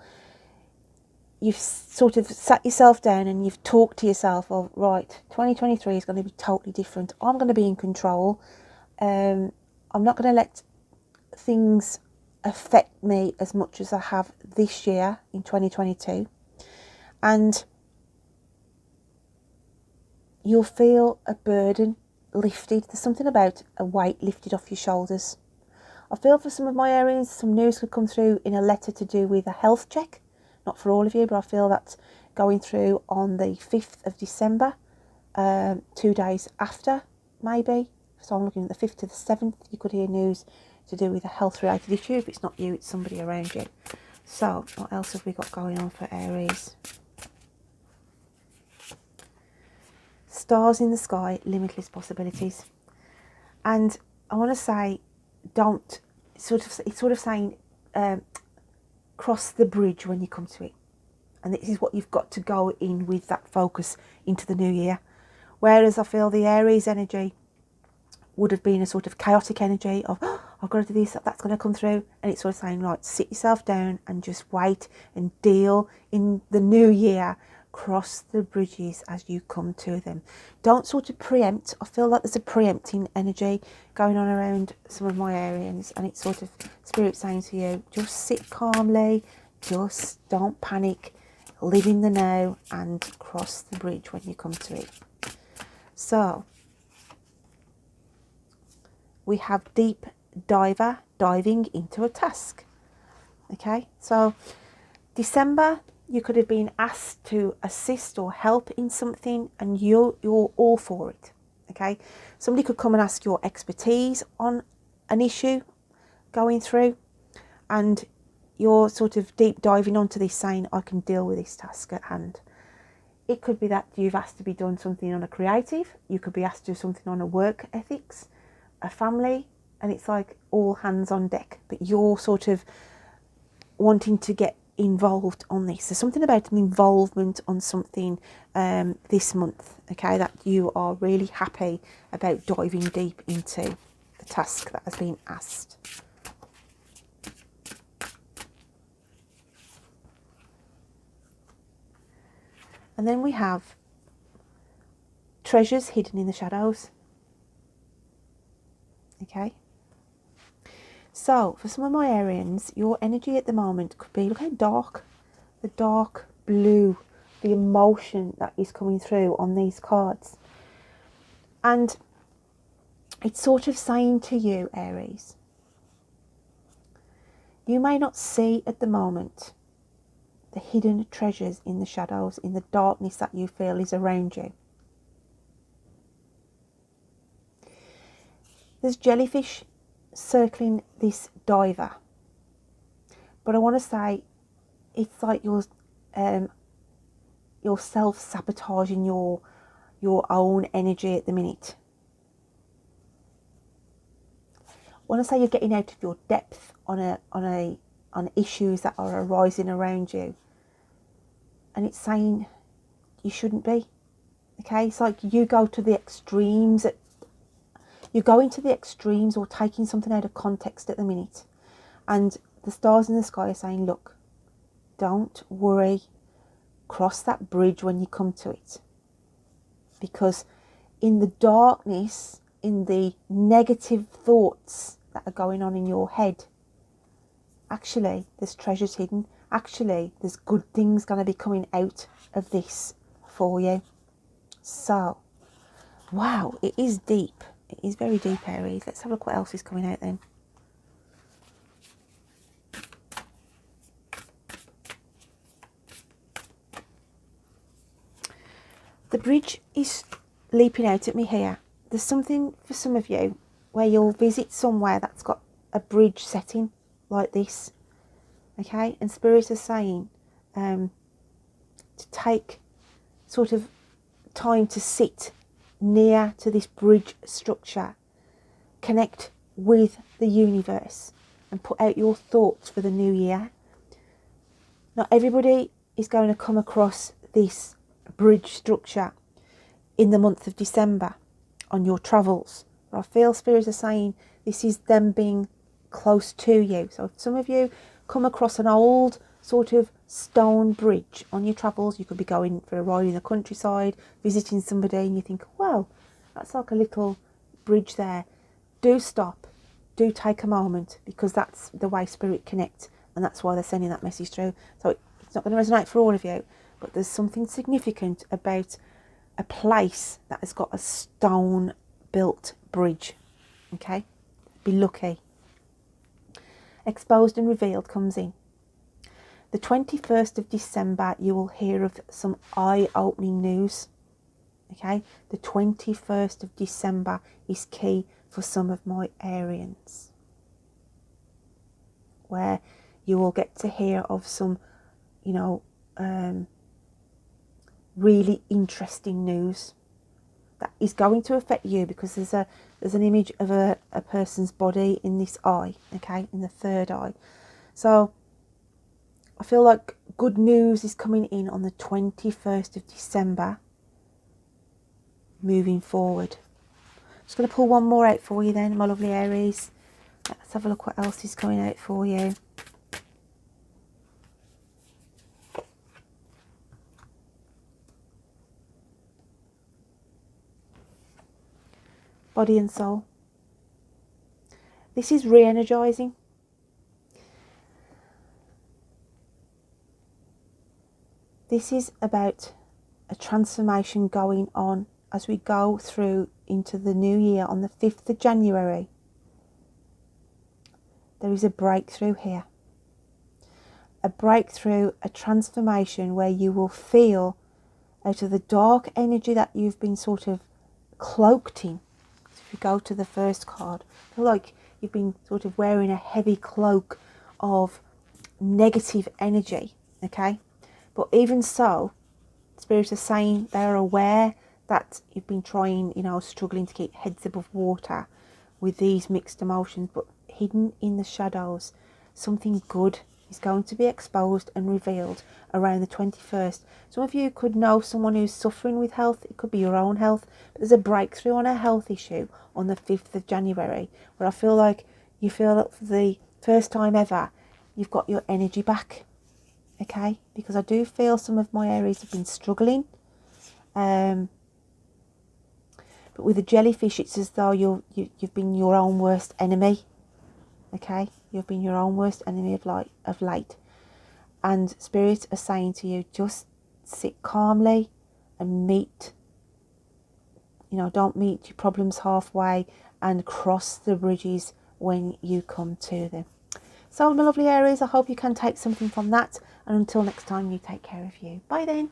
you've sort of sat yourself down and you've talked to yourself of, right, 2023 is going to be totally different. I'm going to be in control. I'm not going to let things affect me as much as I have this year in 2022. And you'll feel a burden lifted. There's something about a weight lifted off your shoulders. I feel for some of my Aries, some news could come through in a letter to do with a health check. Not for all of you, but I feel that's going through on the 5th of December, 2 days after, maybe, So I'm looking at the 5th to the 7th. You could hear news to do with a health related issue. If it's not you, it's somebody around you. So what else have we got going on for Aries? Stars in the sky, limitless possibilities. And I want to say, don't, it's sort of saying, cross the bridge when you come to it. And this is what you've got to go in with, that focus into the new year. Whereas I feel the Aries energy would have been a sort of chaotic energy of, oh, I've got to do this, that's going to come through. And it's sort of saying, right, sit yourself down and just wait and deal in the new year. Cross the bridges as you come to them. Don't sort of preempt. I feel like there's a preempting energy going on around some of my Arians, and it's sort of Spirit saying to you, just sit calmly, just don't panic, live in the now and cross the bridge when you come to it. So we have deep diver, diving into a task. Okay, so December, you could have been asked to assist or help in something, and you're all for it. Okay, somebody could come and ask your expertise on an issue going through, and you're sort of deep diving onto this, saying, I can deal with this task at hand. It could be that you've asked to be done something on a creative. You could be asked to do something on a work ethics, a family, and it's like all hands on deck, but you're sort of wanting to get involved on this. There's something about an involvement on something this month, okay, that you are really happy about diving deep into the task that has been asked. And then we have treasures hidden in the shadows. Okay, so for some of my Arians, your energy at the moment could be, look how dark, the dark blue, the emotion that is coming through on these cards. And it's sort of saying to you, Aries, you may not see at the moment the hidden treasures in the shadows, in the darkness that you feel is around you. There's jellyfish circling this diver, but I want to say it's like you're self-sabotaging your own energy at the minute. I want to say you're getting out of your depth on issues that are arising around you, and it's saying you shouldn't be. Okay, it's like you go to the extremes. You're going to the extremes or taking something out of context at the minute. And the stars in the sky are saying, look, don't worry, cross that bridge when you come to it. Because in the darkness, in the negative thoughts that are going on in your head, actually, there's treasures hidden. Actually, there's good things going to be coming out of this for you. So, wow, it is deep. It is very deep, Aries. Let's have a look what else is coming out then. The bridge is leaping out at me here. There's something for some of you where you'll visit somewhere that's got a bridge setting like this. Okay, and Spirit is saying to take sort of time to sit near to this bridge structure, connect with the universe and put out your thoughts for the new year. Not everybody is going to come across this bridge structure in the month of December on your travels, but I feel Spirit are saying this is them being close to you. So if some of you come across an old sort of stone bridge on your travels, you could be going for a ride in the countryside, visiting somebody, and you think, wow, that's like a little bridge there. Do stop, do take a moment, because that's the way Spirit connect, and that's why they're sending that message through. So it's not going to resonate for all of you, but there's something significant about a place that has got a stone built bridge. Okay, be lucky. Exposed and revealed comes in. The 21st of December, you will hear of some eye-opening news. Okay, the 21st of December is key for some of my Arians, where you will get to hear of some, you know, really interesting news that is going to affect you, because there's an image of a person's body in this eye, okay, in the third eye. So I feel like good news is coming in on the 21st of December moving forward. Just going to pull one more out for you then, my lovely Aries. Let's have a look what else is coming out for you. Body and soul. This is re-energizing. This is about a transformation going on as we go through into the new year on the 5th of January. There is a breakthrough here. A breakthrough, a transformation where you will feel out of the dark energy that you've been sort of cloaked in. So if you go to the first card, I feel like you've been sort of wearing a heavy cloak of negative energy, okay? But even so, Spirit is saying they're aware that you've been trying, you know, struggling to keep heads above water with these mixed emotions, but hidden in the shadows, something good is going to be exposed and revealed around the 21st. Some of you could know someone who's suffering with health. It could be your own health. But there's a breakthrough on a health issue on the 5th of January, where I feel like you feel that for the first time ever, you've got your energy back. Okay? Because I do feel some of my Aries have been struggling. But with the jellyfish, it's as though you've been your own worst enemy. Okay, you've been your own worst enemy of late, and Spirit are saying to you, just sit calmly and meet, you know, don't meet your problems halfway, and cross the bridges when you come to them. So my lovely Aries, I hope you can take something from that, and until next time, you take care of you. Bye then.